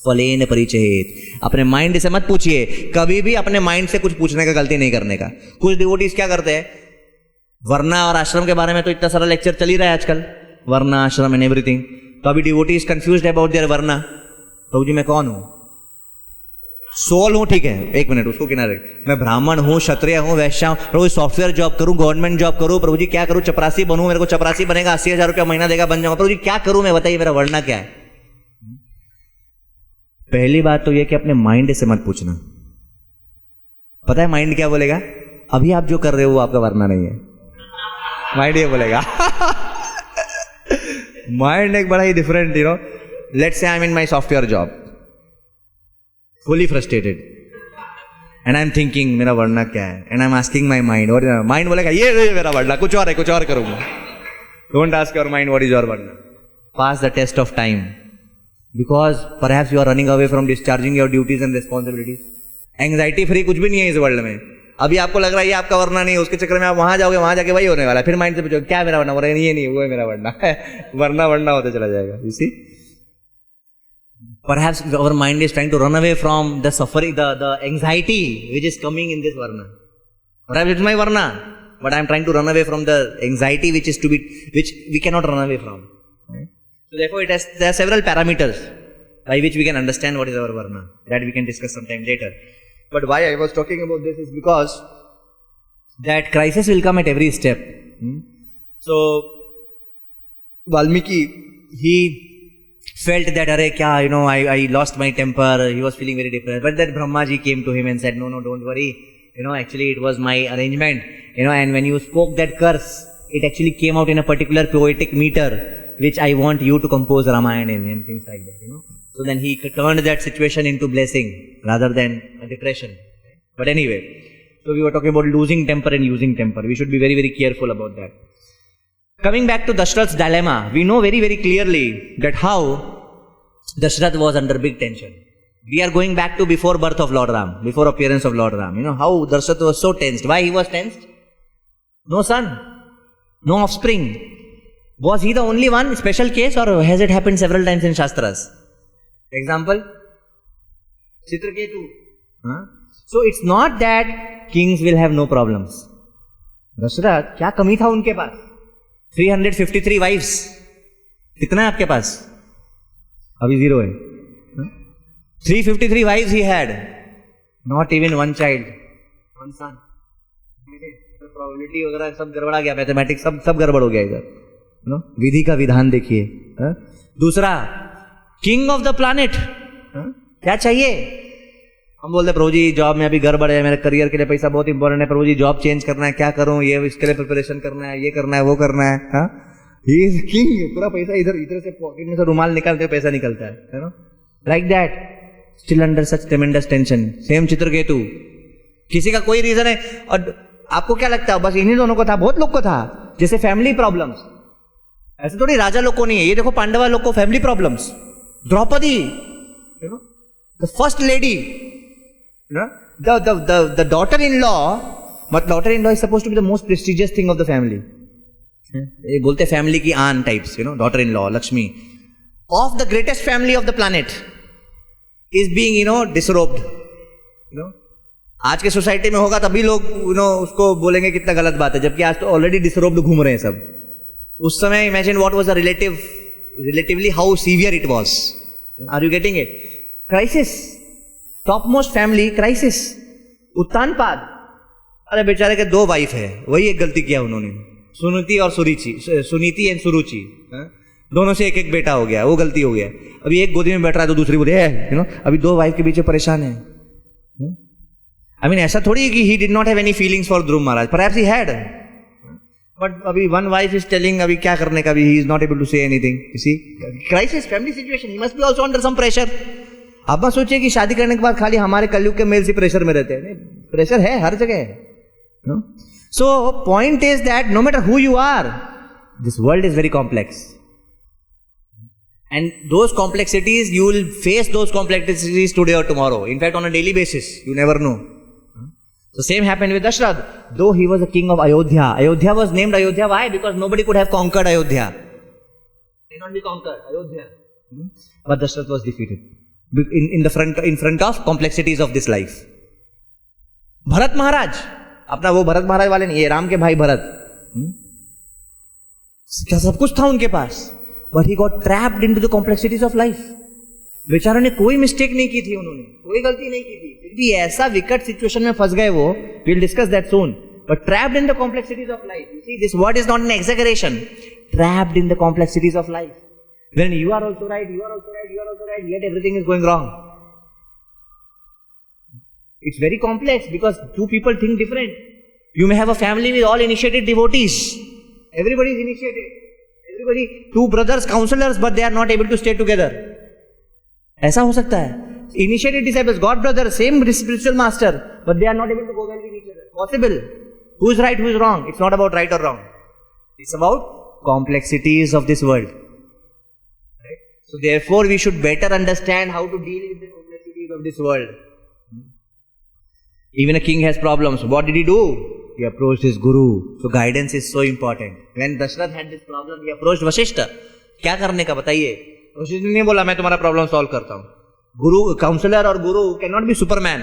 फलेन परिचयेत. अपने mind से मत पूछिए, कभी भी अपने mind से कुछ पूछने का गलती नहीं करने का. कुछ डिवोटीज क्या करते हैं, वर्णा और आश्रम के बारे में तो इतना सारा लेक्चर चल ही रहा है आजकल, वर्णा आश्रम एंड एवरीथिंग. तो अभी डिवोटीज कंफ्यूज्ड अबाउट देयर वर्णा. प्रभु जी मैं कौन हूं, सोल हूं, ठीक है, एक मिनट उसको किनारे, मैं ब्राह्मण हूं, क्षत्रिय हूं, वैश्य हूं. प्रभु सॉफ्टवेयर जॉब करूं, गवर्नमेंट जॉब करूं, प्रभु जी क्या करूं, चपरासी बनूं, मेरे को चपरासी बनेगा 80,000 रुपया महीना देगा, बन जाऊंगा. प्रभु जी क्या करूं मैं, बताइए मेरा वर्णा क्या है. पहली बात तो यह कि अपने माइंड से मत पूछना. पता है माइंड क्या बोलेगा, अभी आप जो कर रहे हो वो आपका वर्णा नहीं है. माइंड ये बोलेगा. माइंड एक बड़ा ही different, you know. Let's say I am in my software job, fully frustrated, and I am thinking मेरा वर्णा क्या है, and I am asking my mind, और माइंड बोलेगा ये मेरा वर्णा कुछ और है, कुछ और करूंगा. Don't ask your mind what is your varna. Pass the test of time. Because perhaps you are running away from discharging your duties and responsibilities. Anxiety free कुछ भी नहीं है इस वर्ल्ड में. अभी आपको लग रहा है ये आपका वर्णा नहीं है, उसके चक्कर में आप वहां जाओगे, वहां जाके वही होने वाला है. फिर माइंड से पूछो क्या मेरा वर्णा, ये नहीं, वो है मेरा वर्णा. वर्णा होते चला जाएगा. You see? Perhaps our mind is trying to run away from the suffering, the anxiety which is coming in this varna. Perhaps it's my varna, but I am trying to run away from the anxiety which we cannot run away from. So therefore, there are several parameters by which we can understand what is our varna. That we can discuss sometime later. But why I was talking about this is because that crisis will come at every step. So Valmiki, he felt that I lost my temper. He was feeling very depressed. But then Brahmaji came to him and said, no, don't worry. Actually it was my arrangement. And when you spoke that curse, it actually came out in a particular poetic meter, which I want you to compose Ramayana in, and things like that, So then he turned that situation into blessing rather than a depression. But anyway, so we were talking about losing temper and using temper. We should be very, very careful about that. Coming back to Dashrath's dilemma, we know very, very clearly that how Dashrath was under big tension. We are going back to before birth of Lord Ram, before appearance of Lord Ram. How Dashrath was so tensed. Why he was tensed? No son, no offspring. Was he the only one special case, or has it happened several times in Shastras? Example? Chitraketu. So it's not that kings will have no problems. Dashrath, क्या कमी था उनके पास? 353 wives. कितना है आपके पास? अभी 0 है. 353 wives he had. Not even one child. One son. Probability वगैरह सब गड़बड़ा गया, मैथमेटिक्स सब गड़बड़ हो गया इधर. विधि का विधान देखिए. दूसरा, किंग ऑफ द प्लैनेट. क्या चाहिए? हम बोलते प्रभु जी जॉब में अभी गड़बड़ है, मेरे करियर के लिए पैसा बहुत इंपॉर्टेंट है, प्रभु जी जॉब चेंज करना है, क्या करूं, ये इसके लिए प्रिपरेशन करना है, ये करना है, वो करना है. He is king. पूरा पैसा इधर से पॉकेट में से रुमाल निकालते हुए पैसा निकलता है. Like that, still under such ट्रेमेंडस tension. Same Chitraketu. किसी का कोई रीजन है, और आपको क्या लगता है बस इन्हीं दोनों को था? बहुत लोग को था. जैसे फैमिली प्रॉब्लम्स, ऐसे थोड़ी राजा लोग को नहीं है. ये देखो पांडवा लोग को family problems. Draupadi, the first lady, the daughter in law, but daughter in law is supposed to be the most prestigious thing of the family. ये बोलते फैमिली की आन types, daughter in law Lakshmi of the greatest family of the planet is being disrobed. आज के society में होगा तभी लोग उसको बोलेंगे कितना गलत बात है, जबकि आज तो ऑलरेडी डिसरोब्ड घूम रहे हैं सब. उस समय imagine what was the relatively how severe it was. Are you getting it? Crisis, topmost family crisis. Uttanapada, अरे बेचारे के 2 वाइफ है, वही एक गलती किया उन्होंने, सुनीति और सुनीति एंड सुरुचि. दोनों से एक बेटा हो गया, वो गलती हो गया. अभी एक गोदी में बैठ रहा है तो दूसरी बोले अभी 2 वाइफ के पीछे परेशान है. I mean ऐसा थोड़ी कि he did not have any feelings for Dhruv Maharaj. Perhaps he had. But अभी one wife is telling अभी क्या करने का, अभी he is not able to say anything. You see, crisis, family situation. He must be also under some pressure. आप मत सोचिए कि शादी करने के बाद खाली हमारे कलयुग के मेल से प्रेशर में रहते हैं. प्रेशर है हर जगह है. No? So point is that no matter who you are, this world is very complex. And those complexities, you will face those complexities today or tomorrow. In fact, on a daily basis, you never know. The same happened with Dashrath. Though he was a king of Ayodhya, Ayodhya was named Ayodhya. Why? Because nobody could have conquered Ayodhya. It cannot be conquered, Ayodhya. But Dashrath was defeated in front of complexities of this life. Bharat Maharaj, अपना वो भरत महाराज वाले नहीं, ये राम के भाई भरत, सब कुछ था उनके पास, but he got trapped into the complexities of life. बेचारों ने कोई मिस्टेक नहीं की थी, उन्होंने कोई गलती नहीं की थी, फिर भी ऐसा विकट सिचुएशन में फंस गए वो. We'll discuss that soon. But trapped in the complexities of life. You see, this word is not an exaggeration. Trapped in the complexities of life. When you are also right, you are also right, you are also right, yet everything is going wrong. It's very complex because two people think different. You may have a family with all initiated devotees. Everybody is initiated. Everybody, two brothers, counselors, but they are not able to stay together. ऐसा हो सकता है. Initiated disciples, God brothers, same spiritual master, but they are not able to go well with each other. Possible. Who is right, who is wrong? It's not about right or wrong. It's about complexities of this world. Right? So therefore, we should better understand how to deal with the complexities of this world. Even a king has problems. What did he do? He approached his guru. So guidance is so important. When Dashrath had this problem, he approached Vashishta. क्या करने का बताइए? वशिष्ठ ने बोला मैं तुम्हारा problem solve करता हूँ. गुरु, काउंसलर और guru can not be superman.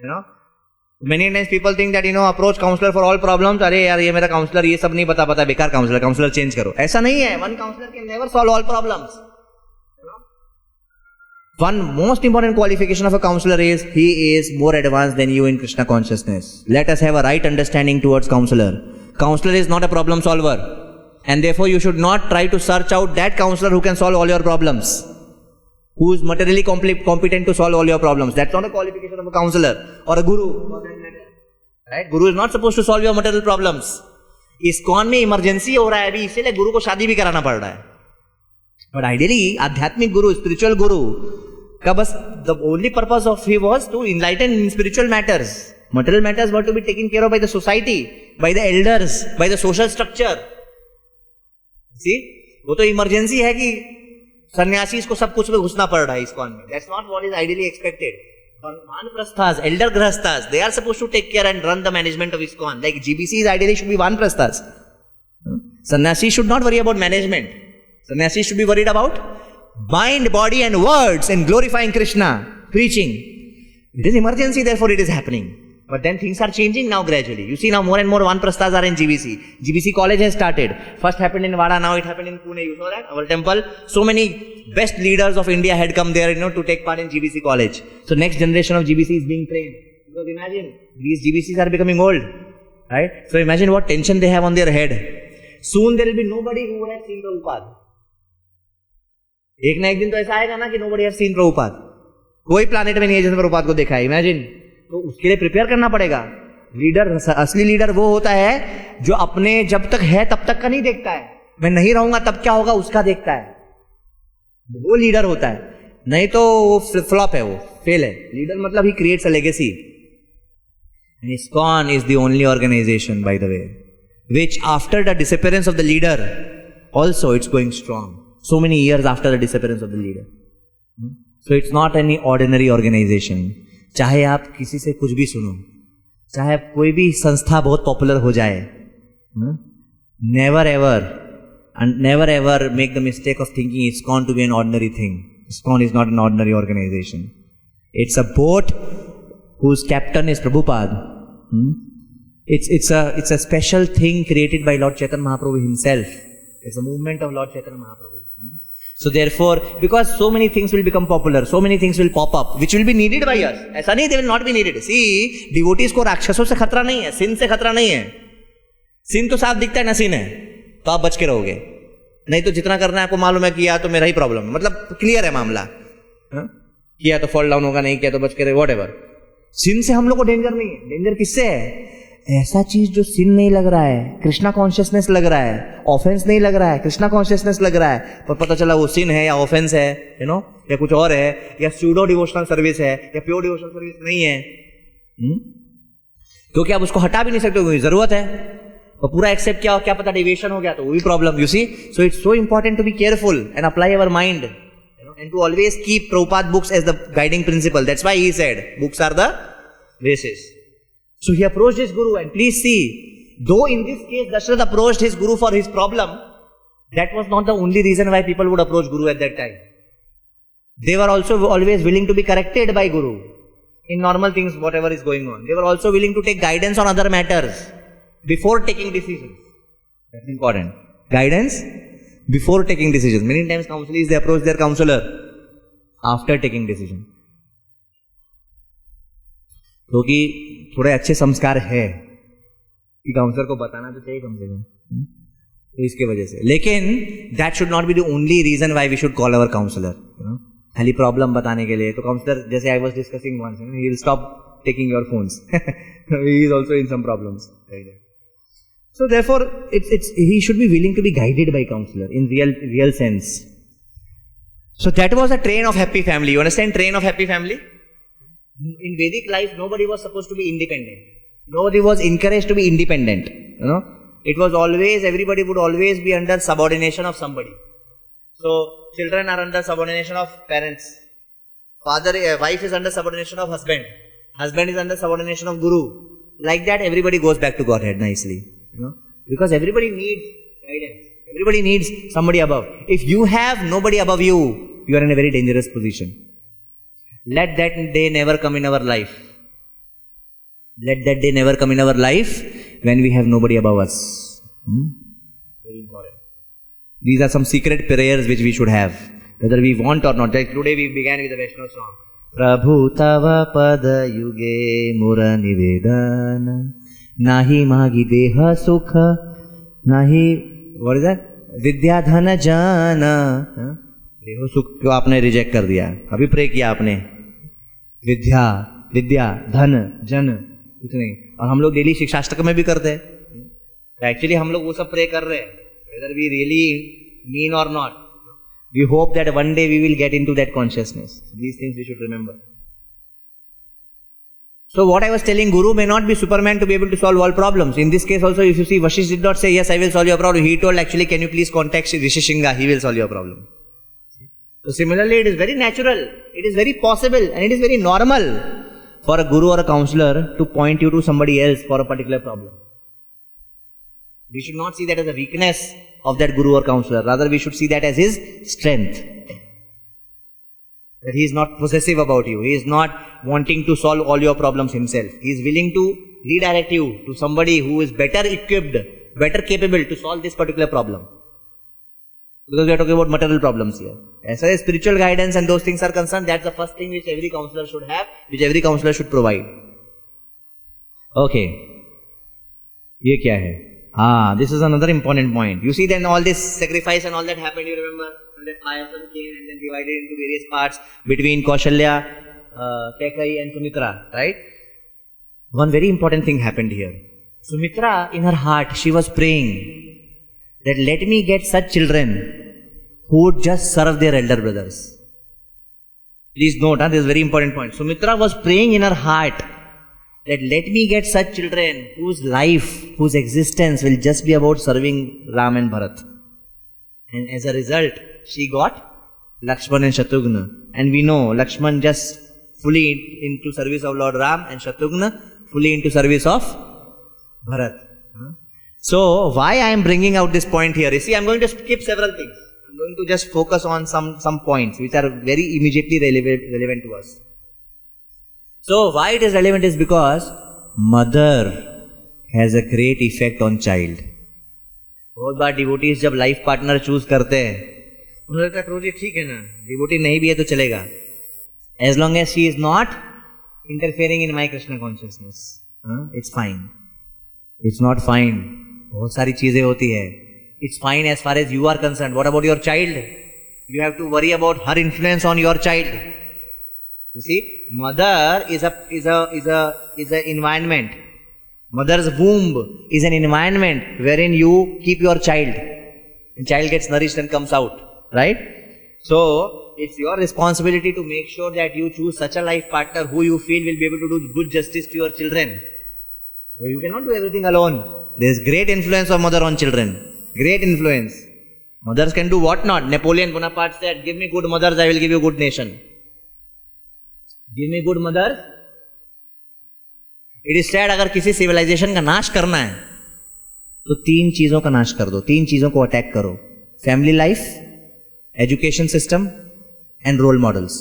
You know, many times people think that approach counsellor for all problems. अरे यार ये मेरा काउंसलर ये सब नहीं पता बेकार काउंसलर चेंज करो. ऐसा नहीं है. One counsellor can never solve all problems. One most important qualification of a counselor is he is more advanced than you in Krishna consciousness. Let us have a right understanding towards counselor. Counselor is not a problem solver, and therefore you should not try to search out that counselor who can solve all your problems, who is materially competent to solve all your problems. That's not a qualification of a counselor or a guru. Right? Guru is not supposed to solve your material problems. ISKCON में emergency हो रहा है अभी, इसीलिए गुरु को शादी भी कराना पड़ रहा है. But ideally, आध्यात्मिक गुरु, स्पिरिचुअल गुरु का बस the only purpose of he was to enlighten in spiritual matters. Material matters were to be taken care of by the society, by the elders, by the social structure. See, वो तो emergency है कि सन्यासी इसको सब कुछ में घुसना पड़ रहा है ISKCON में. That's not what is ideally expected. Vanprasthas, elder grahasthas, they are supposed to take care and run the management of ISKCON. Like GBCs ideally should be vanprasthas. Sannyasi should not worry about management. Sannyasi should be worried about mind, body and words and glorifying Krishna, preaching. It is emergency, therefore it is happening. But then things are changing now gradually. You see now more and more vanprasthas are in GBC. GBC college has started. First happened in Vada, now it happened in Pune. You know that? Our temple. So many best leaders of India had come there, to take part in GBC college. So next generation of GBC is being trained. Because imagine, these GBCs are becoming old. Right? So imagine what tension they have on their head. Soon there will be nobody who would have seen Prabhupada. एक ना एक दिन तो ऐसा आएगा ना कि nobody has seen Prabhupada. कोई प्लानिट में नहीं है जिसने प्रभुपाद को देखा है. इमेजिन. तो उसके लिए प्रिपेयर करना पड़ेगा. लीडर, असली लीडर वो होता है जो अपने जब तक है तब तक का नहीं देखता है. मैं नहीं रहूंगा तब क्या होगा उसका देखता है. वो लीडर होता है. नहीं तो वो फ्लॉप है, वो फेल है. लीडर मतलब he creates a legacy. And ISKCON is the only organization, by the way, which after the disappearance of the leader, also it's going strong. So many years after the disappearance of the leader. So it's not any ordinary organization. चाहे आप किसी से कुछ भी सुनो, चाहे आप कोई भी संस्था बहुत पॉपुलर हो जाए, never ever make the mistake of thinking ISKCON to be an ordinary thing. ISKCON is not an ordinary organization. It's a boat whose captain is Prabhupada. It's a special thing created by Lord Chaitanya Mahaprabhu himself. It's a movement of Lord Chaitanya Mahaprabhu. So therefore, because so many things will become popular, so many things will pop up, which will be needed by us. ऐसा नहीं, they will not be needed. See, devotees को राक्षसों से खतरा नहीं है, sin से खतरा नहीं है. sin तो साफ दिखता है ना sin है, तो आप बच के रहोगे. नहीं तो जितना करना है आपको मालूम है कि या तो मेरा ही प्रॉब्लम है, मतलब क्लियर है मामला. किया तो फॉल डाउन होगा, नहीं किया तो बच के रहे, वॉट एवर. sin से हम लोग को डेंजर नहीं है. डेंजर किससे है? ऐसा चीज जो सिन नहीं लग रहा है, कृष्णा कॉन्शियसनेस लग रहा है, ऑफेंस नहीं लग रहा है, कृष्णा कॉन्शियसनेस लग रहा है, पर पता चला वो सिन है या ऑफेंस है, या कुछ और है, या स्यूडो डिवोशनल सर्विस है, या प्योर डिवोशनल सर्विस नहीं है, क्योंकि आप उसको हटा भी नहीं सकते, क्योंकि जरूरत है, और पूरा एक्सेप्ट किया, क्या पता डिविएशन हो गया तो वो भी problem. You see, so it's so important to be careful and apply our mind, and to always keep Prabhupada books as the guiding principle. That's why he said books are the basis. So he approached his guru, and please see, though in this case Dashrath approached his guru for his problem, that was not the only reason why people would approach guru at that time. They were also always willing to be corrected by guru in normal things, whatever is going on. They were also willing to take guidance on other matters before taking decisions. That's important. Guidance before taking decisions. Many times counselees, they approach their counselor after taking decision. क्योंकि थोड़े अच्छे संस्कार है कि counsellor को बताना तो चाहिए कम से कम, तो इसके वजह से. लेकिन that should not be the only reason why we should call our counsellor. खाली प्रॉब्लम बताने के लिए तो काउंसलर, जैसे I was discussing once, he will stop taking your phones. He is also in some problems. So therefore, he should be willing to be guided by counselor in real sense. So that was a train of happy family. You understand train of happy family? In Vedic life, nobody was supposed to be independent. Nobody was encouraged to be independent. It was always, everybody would always be under subordination of somebody. So children are under subordination of parents. Wife is under subordination of husband. Husband is under subordination of guru. Like that, everybody goes back to Godhead nicely. Because everybody needs guidance. Everybody needs somebody above. If you have nobody above you, you are in a very dangerous position. Let that day never come in our life. Let that day never come in our life when we have nobody above us. Very important. These are some secret prayers which we should have, whether we want or not. Like today we began with the Vaishnava song. Prabhu tava pada yuge mura nivedana. नाही मागी देह सुख, नाही what is that? विद्या धन जाना. देह सुख को आपने रिजेक्ट कर दिया, अभी प्रे किया आपने, विद्या धन जन कुछ नहीं. और हम लोग डेली शिक्षाष्टक में भी करते हैं. एक्चुअली हम लोग वो सब प्रे कर रहे हैं, whether we really mean or not. We hope that one day we will get into that consciousness. These things we should remember. So what I was telling, Guru may not be Superman to be able to solve all problems. In this case also, if you see, Vashish did not say, yes, I will solve your problem. He told, actually, can you please contact Rishi Shinga? He will solve your problem. So similarly, it is very natural, it is very possible, and it is very normal for a Guru or a counselor to point you to somebody else for a particular problem. We should not see that as a weakness of that Guru or counselor. Rather, we should see that as his strength. That he is not possessive about you. He is not wanting to solve all your problems himself. He is willing to redirect you to somebody who is better equipped, better capable to solve this particular problem. Because we are talking about material problems here. As far as spiritual guidance and those things are concerned, that's the first thing which every counselor should have, which every counselor should provide. Okay. ये क्या है? This is another important point. You see, then all this sacrifice and all that happened, you remember? That Payasam came and then divided into various parts between Kaushalya, Kaikeyi and Sumitra, right? One very important thing happened here. Sumitra, in her heart, she was praying that let me get such children who would just serve their elder brothers. Please note, this is a very important point. Sumitra was praying in her heart that let me get such children whose life, whose existence will just be about serving Ram and Bharat. And as a result, she got Lakshman and Shatrughna. And we know Lakshman just fully into service of Lord Ram and Shatrughna fully into service of Bharat. So, why I am bringing out this point here? You see, I am going to skip several things. I am going to just focus on some points which are very immediately relevant to us. So, why it is relevant is because mother has a great effect on child. बहुत बार devotees जब life partner choose करते हैं, उन्होंने कहा प्रभु जी ठीक है ना, devotee नहीं भी है तो चलेगा, as long as she is not interfering in my Krishna consciousness, it's fine. It's not fine. बहुत सारी चीजें होती है. It's fine as far as you are concern. What about your child? You have to worry about her influence on your child. You see, mother is a environment Mother's womb is an environment wherein you keep your child. The child gets nourished and comes out, right? So, it's your responsibility to make sure that you choose such a life partner who you feel will be able to do good justice to your children. You cannot do everything alone. There is great influence of mother on children. Great influence. Mothers can do what not. Napoleon Bonaparte said, give me good mothers, I will give you good nation. Give me good mothers. It is said, अगर किसी civilization का नाश करना है तो 3 चीजों का नाश कर दो, 3 चीजों को अटैक करो. Family life, education system and role models.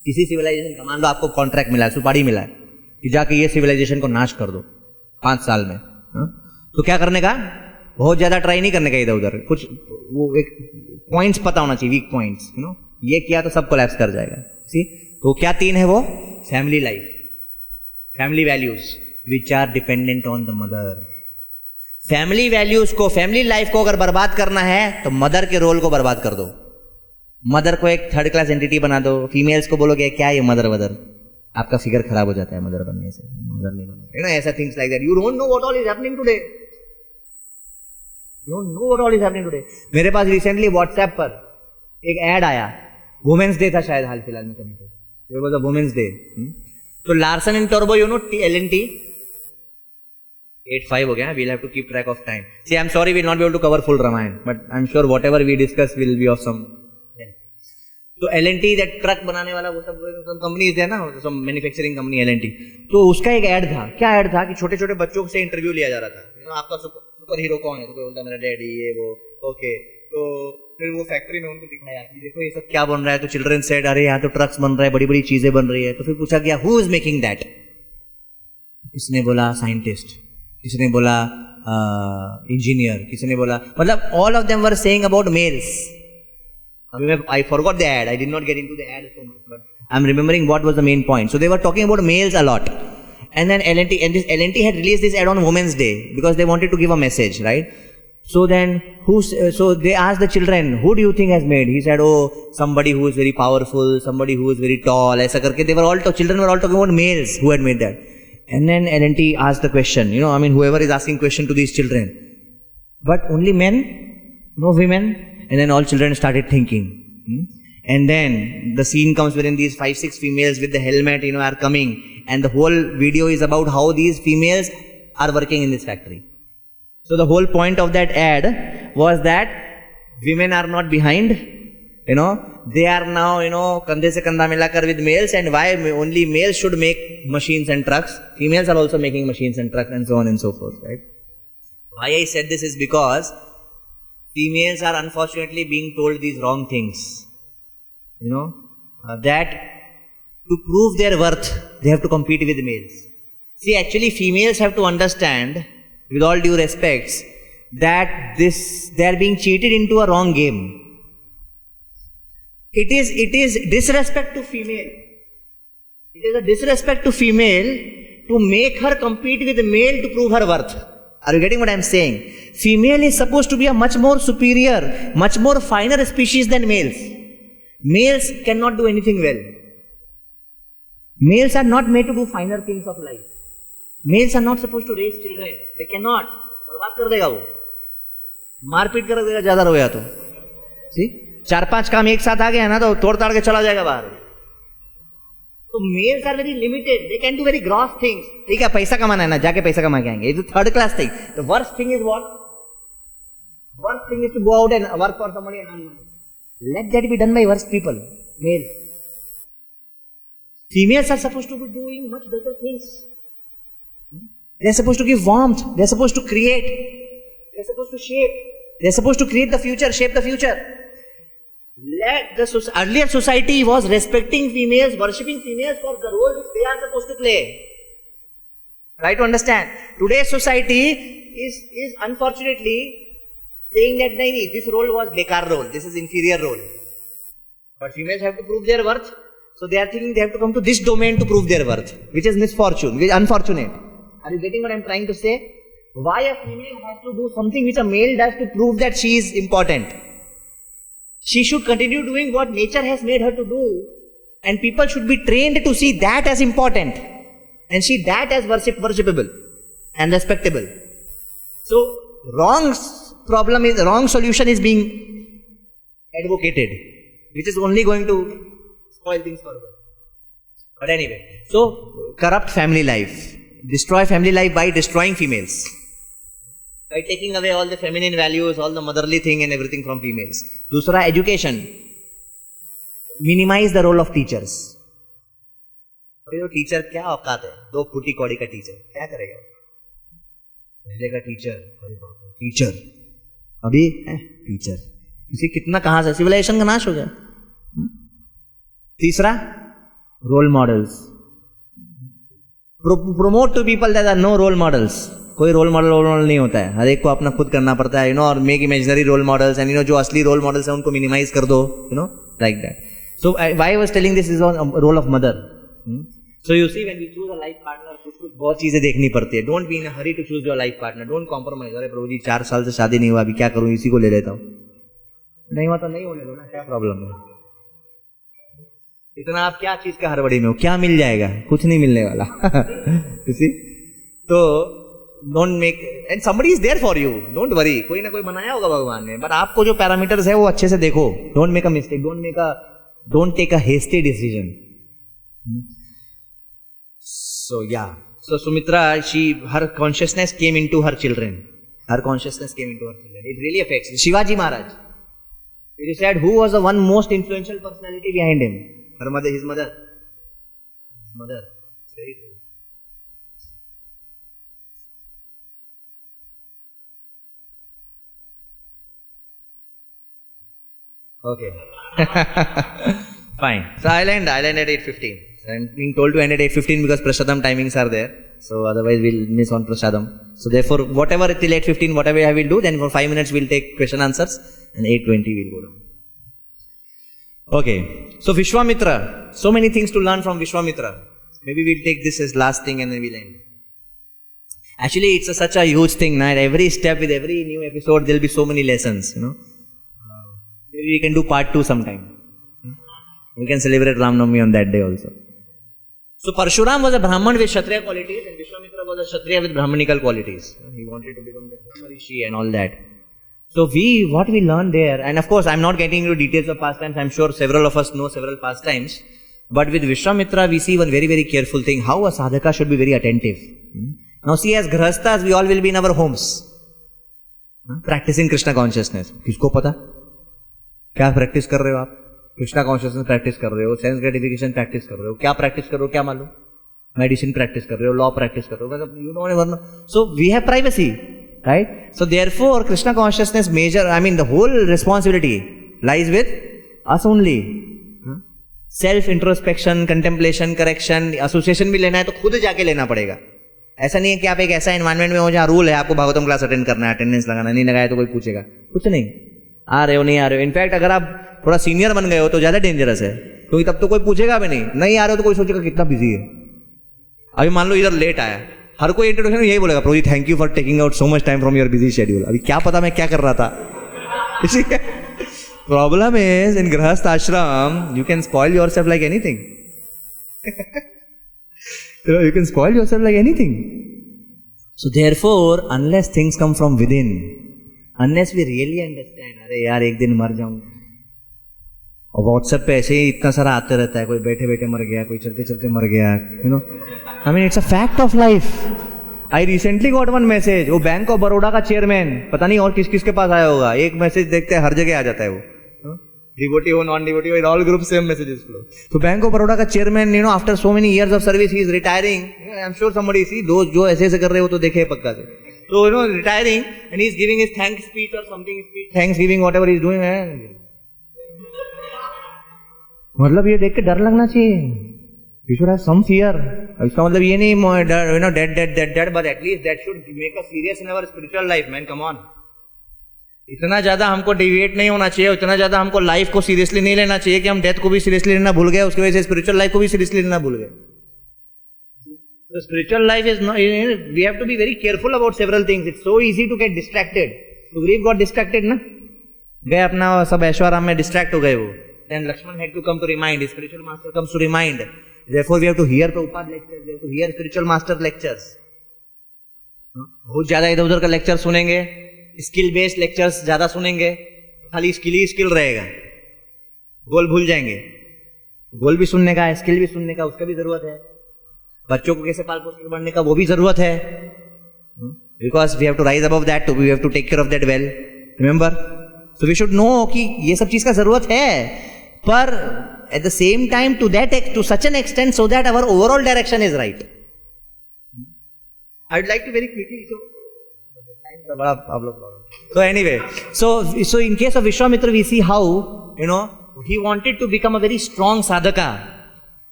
किसी सिविलाइजेशन का मान लो आपको कॉन्ट्रैक्ट मिला है, सुपारी मिला है कि जाके ये सिविलाइजेशन को नाश कर दो 5 साल में, तो क्या करने का? बहुत ज्यादा ट्राई नहीं करने का इधर उधर, कुछ वो एक पॉइंट्स पता होना चाहिए, वीक पॉइंट्स, ये किया तो सब कोलैप्स कर जाएगा. सी, तो क्या 3 है वो? Family life, family values which are dependent on the mother. Family values को, फैमिली लाइफ को अगर बर्बाद करना है तो मदर के रोल को बर्बाद कर दो. मदर को एक 3rd क्लास एंटिटी बना दो. फीमेल्स को बोलोगे क्या ये मदर वदर, आपका फिगर खराब हो जाता है मदर बनने से. मदर नहीं बनने, ऐसा things like that. You don't know what all is happening today. You don't know what all is happening today. मेरे पास रिसेंटली व्हाट्सएप पर एक ऐड आया. वुमेन्स डे था शायद हाल फिलहाल में कहीं पे. It was a women's day. तो लार्सन एंड टर्बो, यू नो LNT 8:05 हो गया. We'll have to keep track of time. See, I'm sorry we'll not be able to cover full Ramayana, but I'm sure whatever we discuss will be of some help. तो LNT, that truck बनाने वाला वो सब companies है ना, some manufacturing company LNT. तो उसका एक ऐड था. क्या ऐड था कि छोटे छोटे बच्चों से इंटरव्यू लिया जा रहा था. आपका सुपर हीरो कौन है? तो कोई बोलता मेरा डैडी, ये वो. ओके, तो फिर वो फैक्ट्री में उनको दिखाया कि देखो ये सब क्या बन रहा है. तो चिल्ड्रन सेड, अरे यहाँ तो ट्रक्स बन रहे हैं, बड़ी बड़ी चीजें बन रही है. तो फिर पूछा गया, हु इज मेकिंग दैट? किसने बोला साइंटिस्ट, किसी ने बोला इंजीनियर, किसी ने बोला, मतलब all of them were saying about males. अभी मैं I forgot the ad, I did not get into the ad so much, but I am remembering what was the main point. So they were talking about males a lot. And then LNT had released this ad on Women's Day because they wanted to give a message, right? So then, so they asked the children, who do you think has made? He said, oh, somebody who is very powerful, somebody who is very tall. ऐसा करके they were all children were all talking about males who had made that. And then LNT asked the question, whoever is asking question to these children, but only men, no women. And then all children started thinking. And then the scene comes wherein these 5-6 females with the helmet, are coming, and the whole video is about how these females are working in this factory. So the whole point of that ad was that women are not behind, they are now, kandhe se kandha milakar with males, and why only males should make machines and trucks. Females are also making machines and trucks and so on and so forth, right? Why I said this is because females are unfortunately being told these wrong things. That to prove their worth, they have to compete with males. See, actually females have to understand, with all due respects, that they are being cheated into a wrong game. It is disrespect to female. It is a disrespect to female to make her compete with male to prove her worth. Are you getting what I am saying? Female is supposed to be a much more superior, much more finer species than males. Males cannot do anything well. Males are not made to do finer things of life. Males are not supposed to raise children. They cannot. बर्बाद कर देगा वो. मारपीट कर देगा ज्यादा रोया तो. See? 4-5 काम एक साथ आ गया ना तो तोड़ ताड़ के चला जाएगा बाहर. तो males are very limited. They can do very gross things. ठीक है, पैसा कमाना है ना, जाके पैसा कमा के आएंगे. It's a 3rd class thing. The worst thing is what? Worst thing is to go out and work for somebody and earn money. Let that be done by worst people, male. Females are supposed to be doing much better things. They are supposed to give warmth. They are supposed to create. They are supposed to shape. They are supposed to create the future, shape the future. Earlier society was respecting females, worshipping females for the role which they are supposed to play. Try to understand. Today's society is unfortunately saying that this role was bekar role, this is inferior role. But females have to prove their worth, so they are thinking they have to come to this domain to prove their worth, which is misfortune, which is unfortunate. Are you getting what I am trying to say? Why a female has to do something which a male does to prove that she is important? She should continue doing what nature has made her to do, and people should be trained to see that as important and see that as worshipable. and respectable. So wrong solution is being advocated, which is only going to spoil things further. But anyway, so corrupt family life, destroy family life by destroying females, by taking away all the feminine values, all the motherly thing and everything from females. Dusra, education, minimize the role of teachers. Teacher क्या औकात है, 2 फुटी कौड़ी का teacher क्या करेगा, पहले का टीचर अभी टीचर, इसे कितना कहां से सिविलाइजेशन का नाश हो गया. तीसरा, role models, promote to people that are no role models. कोई रोल मॉडल नहीं होता है, हर एक को अपना खुद करना पड़ता है, और make imaginary role models, and जो असली रोल मॉडल्स है उनको मिनिमाइज कर दो, like that. So why I was telling this is on role of mother. So you see, when we choose a life partner, कुछ बहुत चीजें देखनी पड़ती है. Don't be in a hurry to choose your life partner. Don't compromise. अरे प्रभु जी 4 साल से शादी नहीं हुआ, अभी क्या करूं, इसी को ले लेता हूं. नहीं हुआ तो नहीं होने दो ना, क्या प्रॉब्लम है. इतना आप क्या चीज का हड़बड़ी में हो, क्या मिल जाएगा, कुछ नहीं मिलने वाला. You see? तो don't make, and somebody is there for you. Don't worry. कोई ना कोई बनाया होगा भगवान ने, but आपको जो पैरामीटर्स है वो अच्छे से देखो. Don't make a mistake. Don't take a hasty decision. So yeah, so Sumitra, her consciousness came into her children. It really affects. Shivaji Maharaj, it is said, who was the one most influential personality behind him? His mother. Very good. Okay. Fine. So I'll end at 8:15. I'm being told to end at 8:15 because Prasadam timings are there. So otherwise we'll miss on Prasadam. So therefore, whatever till 8:15, whatever I will do, then for 5 minutes we'll take question answers, and 8:20 we'll go down. Okay. So Vishwamitra. So many things to learn from Vishwamitra. Maybe we'll take this as last thing and then we'll end. Actually, it's such a huge thing. Now, at every step, with every new episode, there'll be so many lessons. Maybe we can do part 2 sometime. We can celebrate Ram Navami on that day also. So Parshuram was a Brahman with Kshatriya qualities, and Vishwamitra was a Kshatriya with Brahmanical qualities. He wanted to become the Rishi and all that. So what we learned there, and of course I'm not getting into details of pastimes, I'm sure several of us know several pastimes, but with Vishwamitra we see one very, very careful thing, how a sadhaka should be very attentive. Now see, as grahasthas we all will be in our homes, practicing Krishna consciousness. किसको पता क्या practice कर रहे हो आप? Krishna consciousness practice कर रहे हो, सेंस ग्रेटिफिकेशन प्रैक्टिस कर रहे हो, क्या प्रैक्टिस कर रहे हो क्या मालूम, मेडिसिन प्रैक्टिस कर रहे हो, लॉ प्रैक्टिस कर रहे हो, you don't ever know. So we have privacy, right? So therefore Krishna consciousness major, I mean the whole responsibility lies with us only. Self introspection, contemplation, correction, association भी लेना है तो खुद जाके लेना पड़ेगा. ऐसा नहीं है कि आप एक ऐसा एनवायरमेंट में हो जहाँ रूल है आपको भागवतम क्लास अटेंड करना है, अटेंडेंस लगाना, नहीं लगाया तो कोई पूछेगा, कुछ नहीं. आ रहे हो नहीं आ रहे हो, इनफैक्ट अगर आप थोड़ा सीनियर बन गए हो तो ज्यादा डेंजरस है, क्योंकि तब तो कोई पूछेगा भी नहीं आ रहे हो तो कोई सोचेगा कितना बिजी है. अभी मान लो इधर लेट आया, हर कोई इंट्रोडक्शन यही बोलेगा, प्रोजी thank you for taking out so much time from your busy schedule. अभी क्या पता मैं क्या कर रहा था. प्रॉब्लम इज इन गृहस्थ आश्रम you can spoil yourself like anything. You can spoil yourself like anything. So therefore, unless things come from within, unless we really understand, अरे यार एक दिन मर जाऊंगा, और व्हाट्सएप पे ऐसे ही इतना सारा आते रहता है, कोई बैठे बैठे मर गया, कोई चलते चलते मर गया, I mean it's a fact of life. I recently got one message, वो बैंक ऑफ बड़ौदा का चेयरमैन, पता नहीं और किस किस के पास आया होगा, एक मैसेज देखते हैं हर जगह आ जाता है वो, डिवोटी हो नॉन डिवोटी हो, in all group same messages flow. तो बैंक ऑफ बड़ौदा का chairman, after so many years of service he is retiring. I am sure somebody see दो जो ऐसे ऐसे कर रहे हो तो देखे पक्का से. तो retiring and he is giving his thanks speech और something speech, thanks giving whatever he is doing. मतलब ये देख के डर लगना चाहिए. You should have some fear. इसका मतलब ये नहीं dead but at least that should make us serious in our spiritual life. Man come on, इतना ज्यादा हमको डिविएट नहीं होना चाहिए, इतना ज्यादा हमको लाइफ को सीरियसली नहीं लेना चाहिए कि हम डेथ को भी सीरियसली लेना भूल गए, उसकी वजह से स्पिरिचुअल लाइफ को भी सीरियसली लेना भूल गए. So spiritual life is not, we have to be very careful about several things. It's so easy to get distracted. Sugriv got distracted ना, गए अपना सब ऐश्वर्य में डिस्ट्रैक्ट हो गए वो. Then Lakshman had to come to remind. His spiritual master comes to remind. Therefore we have to hear Prabhupada lectures, we have to hear spiritual master lectures. बहुत ज्यादा इधर उधर का लेक्चर सुनेंगे, स्किल बेस्ड लेक्चर्स ज्यादा सुनेंगे, खाली skill ही skill रहेगा, गोल भूल जाएंगे। गोल भी सुनने का है, स्किल भी सुनने का, उसका भी जरूरत है। बच्चों को कैसे पाल पोस के बढ़ने का वो भी जरूरत है, because we have to rise above that, we have to take care of that well, remember. So we should know कि ये सब चीज का जरूरत है, पर at the same time to such an extent so that our overall direction is right. I would like to very quickly, so anyway, so in case of Vishwamitra we see how, he wanted to become a very strong sadhaka,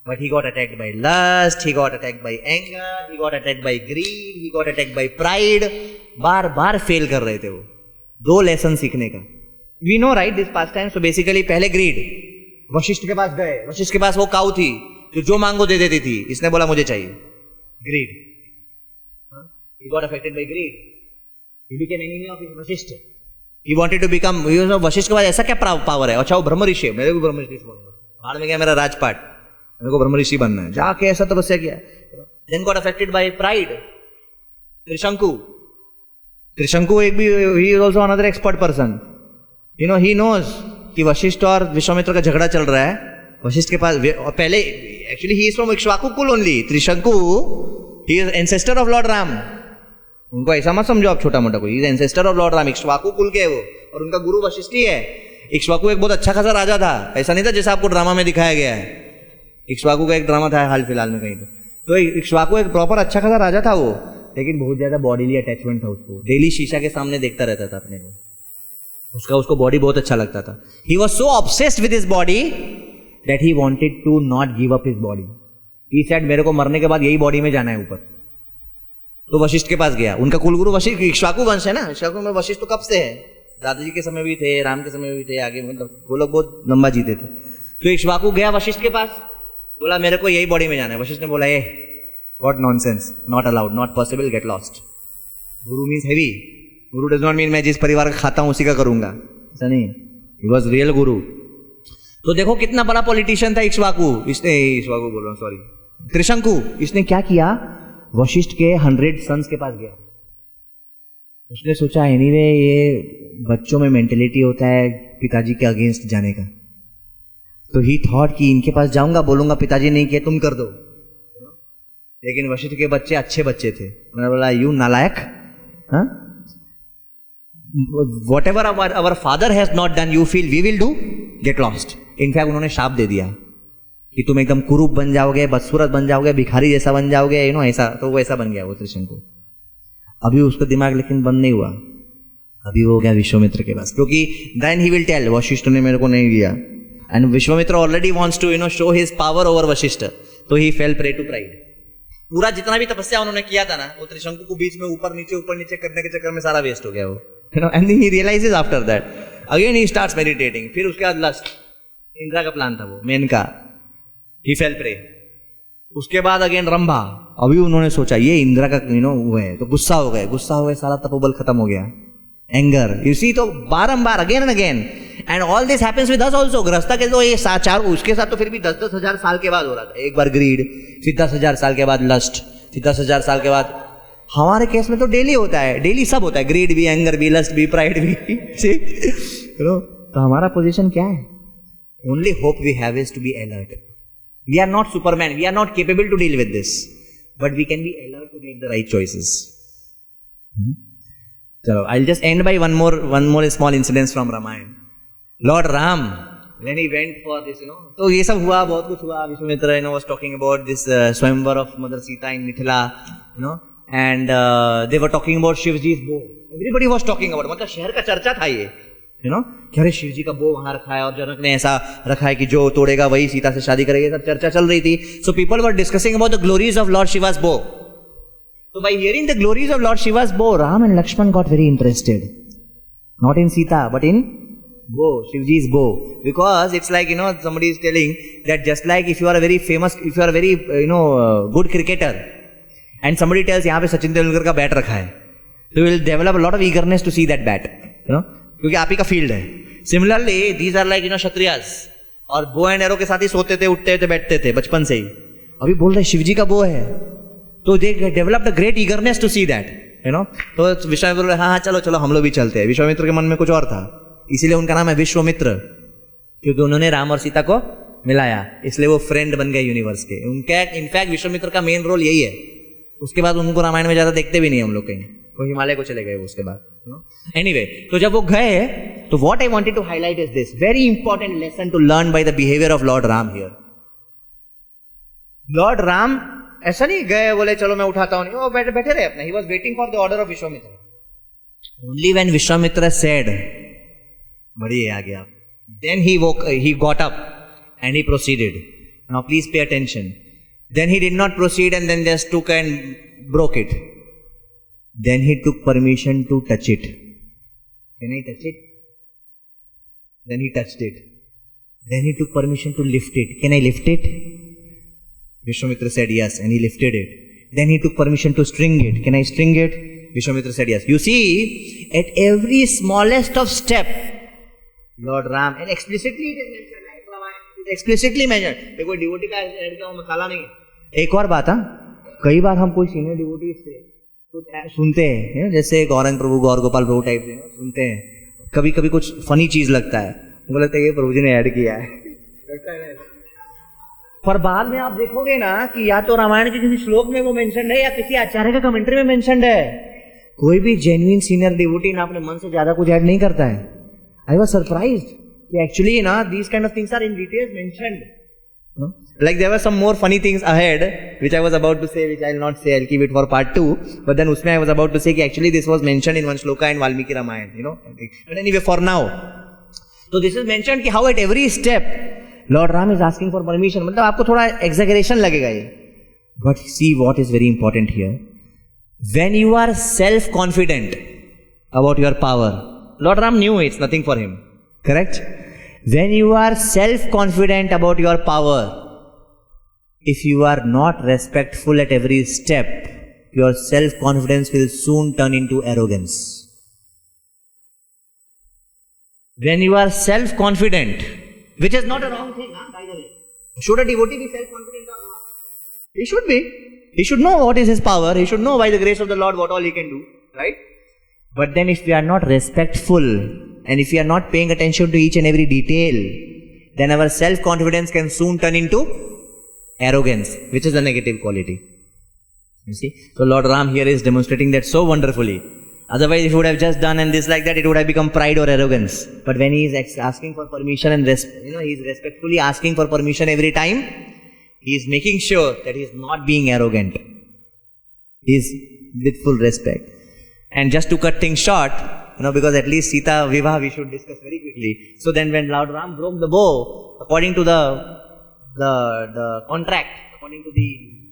but he got attacked by lust, he got attacked by anger, he got attacked by greed, he got attacked by pride. Bar bar fail कर रहे थे वो, 2 lesson सीखने का। We know right this past time, so basically पहले greed, Vashishtha के पास गए, वशिष्ठ के पास वो काऊ थी जो मांगो दे देती थी, इसने बोला मुझे चाहिए, greed, he got affected by greed, he became enemy of his Vashishtha, he wanted to become, Vashishtha के पास ऐसा क्या पावर है, अच्छा वो ब्रह्म ऋषि है, मेरे को ब्रह्म ऋषि बनना, बाहर में गया मेरा राजपाट, मेरे को ब्रह्म ऋषि बनना है, जाके ऐसा तपस्या किया। Then got affected by pride, त्रिशंकु एक भी, he is also another expert person, he knows कि वशिष्ठ और विश्वामित्र का झगड़ा चल रहा है, वशिष्ठ के पास पहले actually he is from Ikshvaku कुल only, Trishanku he is ancestor of Lord Ram, उनको ऐसा मत समझो आप छोटा मोटा कोई, he is ancestor of Lord Ram, Ikshvaku कुल के है वो, और उनका गुरु वशिष्ठ ही है। इक्ष्वाकु एक बहुत अच्छा खासा राजा था, ऐसा नहीं था जैसा आपको ड्रामा में दिखाया गया है। इक्ष्वाकु का एक ड्रामा था हाल फिलहाल में कहीं तो इक्ष्वाकु एक प्रॉपर अच्छा खासा राजा था वो, लेकिन बहुत ज्यादा बॉडीली अटैचमेंट था उसको, डेली शीशा के सामने देखता रहता था अपने को, उसको बॉडी बहुत अच्छा लगता था। He was so obsessed with his body that he wanted to not give up his body. He said मेरे को मरने के बाद यही बॉडी में जाना है ऊपर। तो वशिष्ठ के पास गया, उनका कुलगुरु वशिष्ठ, इक्ष्वाकु वंश है ना, इक्ष्वाकु में वशिष्ठ तो कब से है, दादाजी के समय भी थे, राम के समय भी थे, आगे मतलब वो लोग बहुत लंबा जीते थे। तो इक्ष्वाकु गया वशिष्ठ के पास, बोला मेरे को यही बॉडी में जाना है। वशिष्ठ ने बोला ए what nonsense, not allowed, not possible, get lost. Guru means heavy, guru does not mean मैं जिस परिवार का खाता हूं उसी का करूंगा, ऐसा नहीं। ही वॉज रियल गुरु। तो देखो कितना बड़ा पॉलिटिशियन था इक्ष्वाकु, इक्ष्वाकु बोल रहा हूं सॉरी, त्रिशंकु। इसने क्या किया, वशिष्ठ के 100 सन्स के पास गया। उसने सोचा एनीवे ये बच्चों में मेंटेलिटी होता है पिताजी के अगेंस्ट जाने का, तो ही थॉट कि इनके पास जाऊंगा, बोलूंगा पिताजी नहीं किया तुम कर दो। लेकिन वशिष्ठ के बच्चे अच्छे बच्चे थे, मैंने बोला यू नालायक, whatever our father has not done you feel we will do, get lost। In fact उन्होंने शाप दे दिया कि तुम एकदम कुरूप बन जाओगे, बदसूरत बन जाओगे, भिखारी जैसा बन जाओगे, ऐसा। तो वो ऐसा बन गया वो त्रिशंकु। अभी उसका दिमाग लेकिन बंद नहीं हुआ, अभी वो गया विश्वामित्र के पास, क्योंकि then he will tell Vashishtha ने मेरे को नहीं दिया, and Vishwamitra already wants to show his power over Vashishtha, तो he fell prey to pride. पूरा जितना भी तपस्या उन्होंने किया था ना, वो त्रिशंकु को बीच में ऊपर नीचे करने के चक्कर में सारा वेस्ट हो गया वो, and he realises after that, again he starts meditating. फिर उसके बाद लस्ट, इंद्रा का प्लान था वो मेन का, ही फेल प्रे। उसके बाद अगेन रंभा, अभी उन्होंने सोचा ये इंद्रा का वो है, तो गुस्सा हो गए, सारा तपोबल खत्म हो गया, एंगर, यू सी। तो बारंबार again and again, and all this happens with us also. गृहस्था के तो ये 4 उसके साथ तो फिर भी 10-10 हजार साल के बाद हो रहा था। एक बार ग्रीड, फिर 10,000 साल के बाद लस्ट, फिर 10,000 साल के बाद। हमारे केस में तो डेली होता है, डेली सब होता है, ग्रीड भी, एंगर भी, लस्ट भी, प्राइड भी। तो हमारा पोजीशन क्या है? Only hope we have is to be alert. We are not superman, we are not capable to deal with this, but we can be alert to make the right choices. चलो, I'll just end by one more small incident from Ramayana. Lord Ram, when he went for this, तो ये सब हुआ, बहुत कुछ हुआ. Vishwamitra, was talking about this Swayamvar of Mother Sita in Mithila, and they were talking about Shivji's bow. Everybody was talking about, मतलब शहर का चर्चा था ये, कि अरे शिव जी का बो वहां रखा है और जनक ने ऐसा रखा है कि जो तोड़ेगा वही सीता से शादी करेगा, सब चर्चा चल रही थी. So people were discussing about the glories of Lord Shiva's bow. So by hearing the glories of Lord Shiva's bow, Ram and Lakshman got very interested. Not in Sita, but in bow, Shivji's bow. Because it's like, somebody is telling that just like if you are a very famous, if you are a very, good cricketer, and somebody tells, यहाँ पे सचिन तेंदुलकर का bat रखा है, so you will develop a lot of eagerness to see that bat, क्योंकि आप ही का field है. Similarly, these are like, Kshatriyas, और बो एंड एरो के साथ ही सोते थे, उठते थे, बैठते थे बचपन से ही. अभी बोल रहे शिवजी का बो है, तो they developed a great eagerness to see that. You know. तो विश्वामित्र बोले हाँ चलो चलो हम लोग भी चलते हैं. विश्वामित्र के मन में कुछ और था, इसीलिए उनका नाम है विश्वामित्र, क्योंकि उन्होंने राम और सीता को मिलाया, इसलिए वो फ्रेंड बन गए यूनिवर्स के. उनका इनफैक्ट विश्वामित्र का मेन रोल यही है. उसके बाद उनको रामायण में ज्यादा देखते भी नहीं हम लोग कहीं, वो हिमालय को चले गए उसके बाद. एनीवे, तो जब वो गए तो what I wanted to highlight is this very important lesson to learn by the behaviour of Lord Ram here. Lord Ram ऐसा नहीं गए बोले चलो मैं उठाता हूं, वो बैठे बैठे रहे अपना. He was waiting for the order of Vishwamitra. Only when Vishwamitra said बढ़िए आ गया, then he got up and he proceeded. Now please pay attention. Then he did not proceed and then just took and broke it. Then he took permission to touch it. Can I touch it? Then he touched it. Then he took permission to lift it. Can I lift it? Vishwamitra said yes and he lifted it. Then he took permission to string it. Can I string it? Vishwamitra said yes. You see, at every smallest of step, Lord Ram, and explicitly it is mentioned, right? It is explicitly mentioned. देखो devotee का add का मसाला नहीं है. एक और बात, कई बार हम कोई सीनियर डिवोटी से कुछ सुनते हैं, जैसे गौरंग प्रभु, गौर गोपाल प्रभु टाइप से सुनते हैं, कभी कभी कुछ फनी चीज लगता है, हमको लगता है ये प्रभु जी ने ऐड किया है. पर बाद में आप देखोगे ना कि या तो रामायण के किसी श्लोक में वो मेंशन है या किसी आचार्य का कमेंट्री में मेंशन है. कोई भी जेन्युइन सीनियर डिवोटी ना अपने मन से ज्यादा कुछ ऐड नहीं करता है. I was surprised. Actually, these kind of things are in details mentioned. Like there were some more funny things ahead, which I was about to say, which I will not say. I'll keep it for part 2. But then usme I was about to say that actually this was mentioned in one shloka in Valmiki Ramayana. But anyway, for now, so this is mentioned कि how at every step Lord Ram is asking for permission. मतलब आपको थोड़ा exaggeration लगेगा ये. But see what is very important here. When you are self-confident about your power, Lord Ram knew it's nothing for him. Correct? When you are self-confident about your power, if you are not respectful at every step, your self-confidence will soon turn into arrogance. When you are self-confident, which is not a wrong thing, by the way. Should a devotee be self-confident or not? He should be. He should know what is his power. He should know by the grace of the Lord what all he can do. Right? But then if we are not respectful and if we are not paying attention to each and every detail, then our self-confidence can soon turn into arrogance, which is a negative quality. You see? So Lord Ram here is demonstrating that so wonderfully. Otherwise, if he would have just done and this like that, it would have become pride or arrogance. But when he is asking for permission and he is respectfully asking for permission every time, he is making sure that he is not being arrogant. He is with full respect. And just to cut things short, because at least Sita Vivah we should discuss very quickly. So then when Lord Ram broke the bow, according to the contract, according to the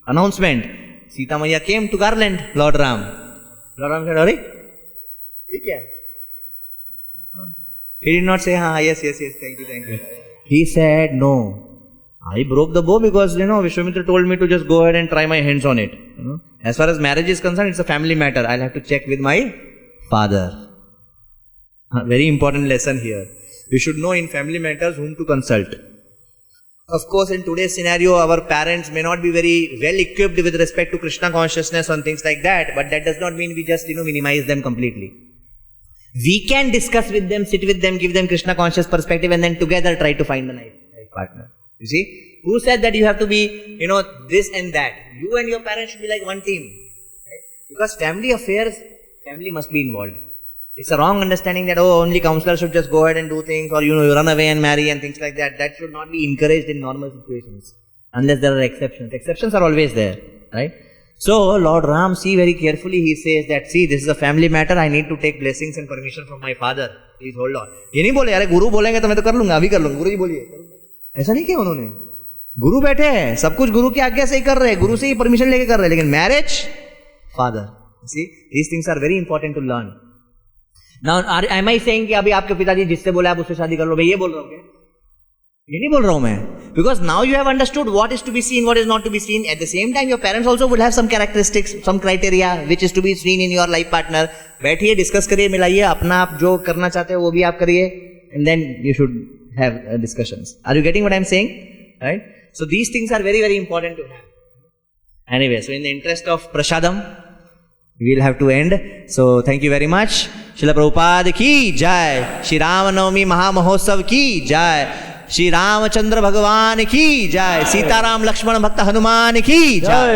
announcement, Sita Maya came to garland Lord Ram. Lord Ram said, "Arey, ye kya?" He did not say, yes, thank you. He said, "No, I broke the bow because, Vishwamitra told me to just go ahead and try my hands on it. As far as marriage is concerned, it's a family matter. I'll have to check with my father." Very important lesson here. We should know in family matters whom to consult. Of course, in today's scenario, our parents may not be very well equipped with respect to Krishna consciousness and things like that, but that does not mean we just, minimize them completely. We can discuss with them, sit with them, give them Krishna conscious perspective, and then together try to find the right partner. You see? Who said that you have to be, this and that? You and your parents should be like one team. Right? Because family affairs, family must be involved. It's a wrong understanding that, only counselors should just go ahead and do things, or, you run away and marry and things like that. That should not be encouraged in normal situations. Unless there are exceptions. Exceptions are always there. Right? So, Lord Ram, see very carefully, he says that, see, this is a family matter, I need to take blessings and permission from my father. Please hold on. ये नहीं बोले, अरे गुरु बोलेंगे तो मैं तो कर लूंगा, अभी कर लूंगा, गुरु जी बोलिए. ऐसा नहीं किया उन्होंने. गुरु बैठे हैं, सब कुछ गुरु की आज्ञा से ही कर रहे हैं, गुरु से ही परमिशन लेके कर रहे हैं, लेकिन marriage, father. See, these things are very important to learn. Now, am I saying कि अभी आपके पिताजी जिससे बोले आप उससे शादी कर लो, भाई ये बोल रहा हूँ क्या? ये नहीं बोल रहा हूँ मैं. Because now you have understood what is to be seen, what is not to be seen. At the same time, your parents also will have some characteristics, some criteria which is to be seen in your life partner. बैठिए, discuss करिए, मिलाइए, अपना आप जो करना चाहते हो वो भी आप करिए, and then you should have discussions. Are you getting what I am saying? Right? So these things are very, very important to have. Anyway, so in the interest of prasadam, we'll have to end. So thank you very much. Srila Prabhupada ki jai. Shri Ram Navami Mahamahotsav ki jai. Shri Ramchandra भगवान की जय. सीताराम लक्ष्मण भक्त हनुमान की जय.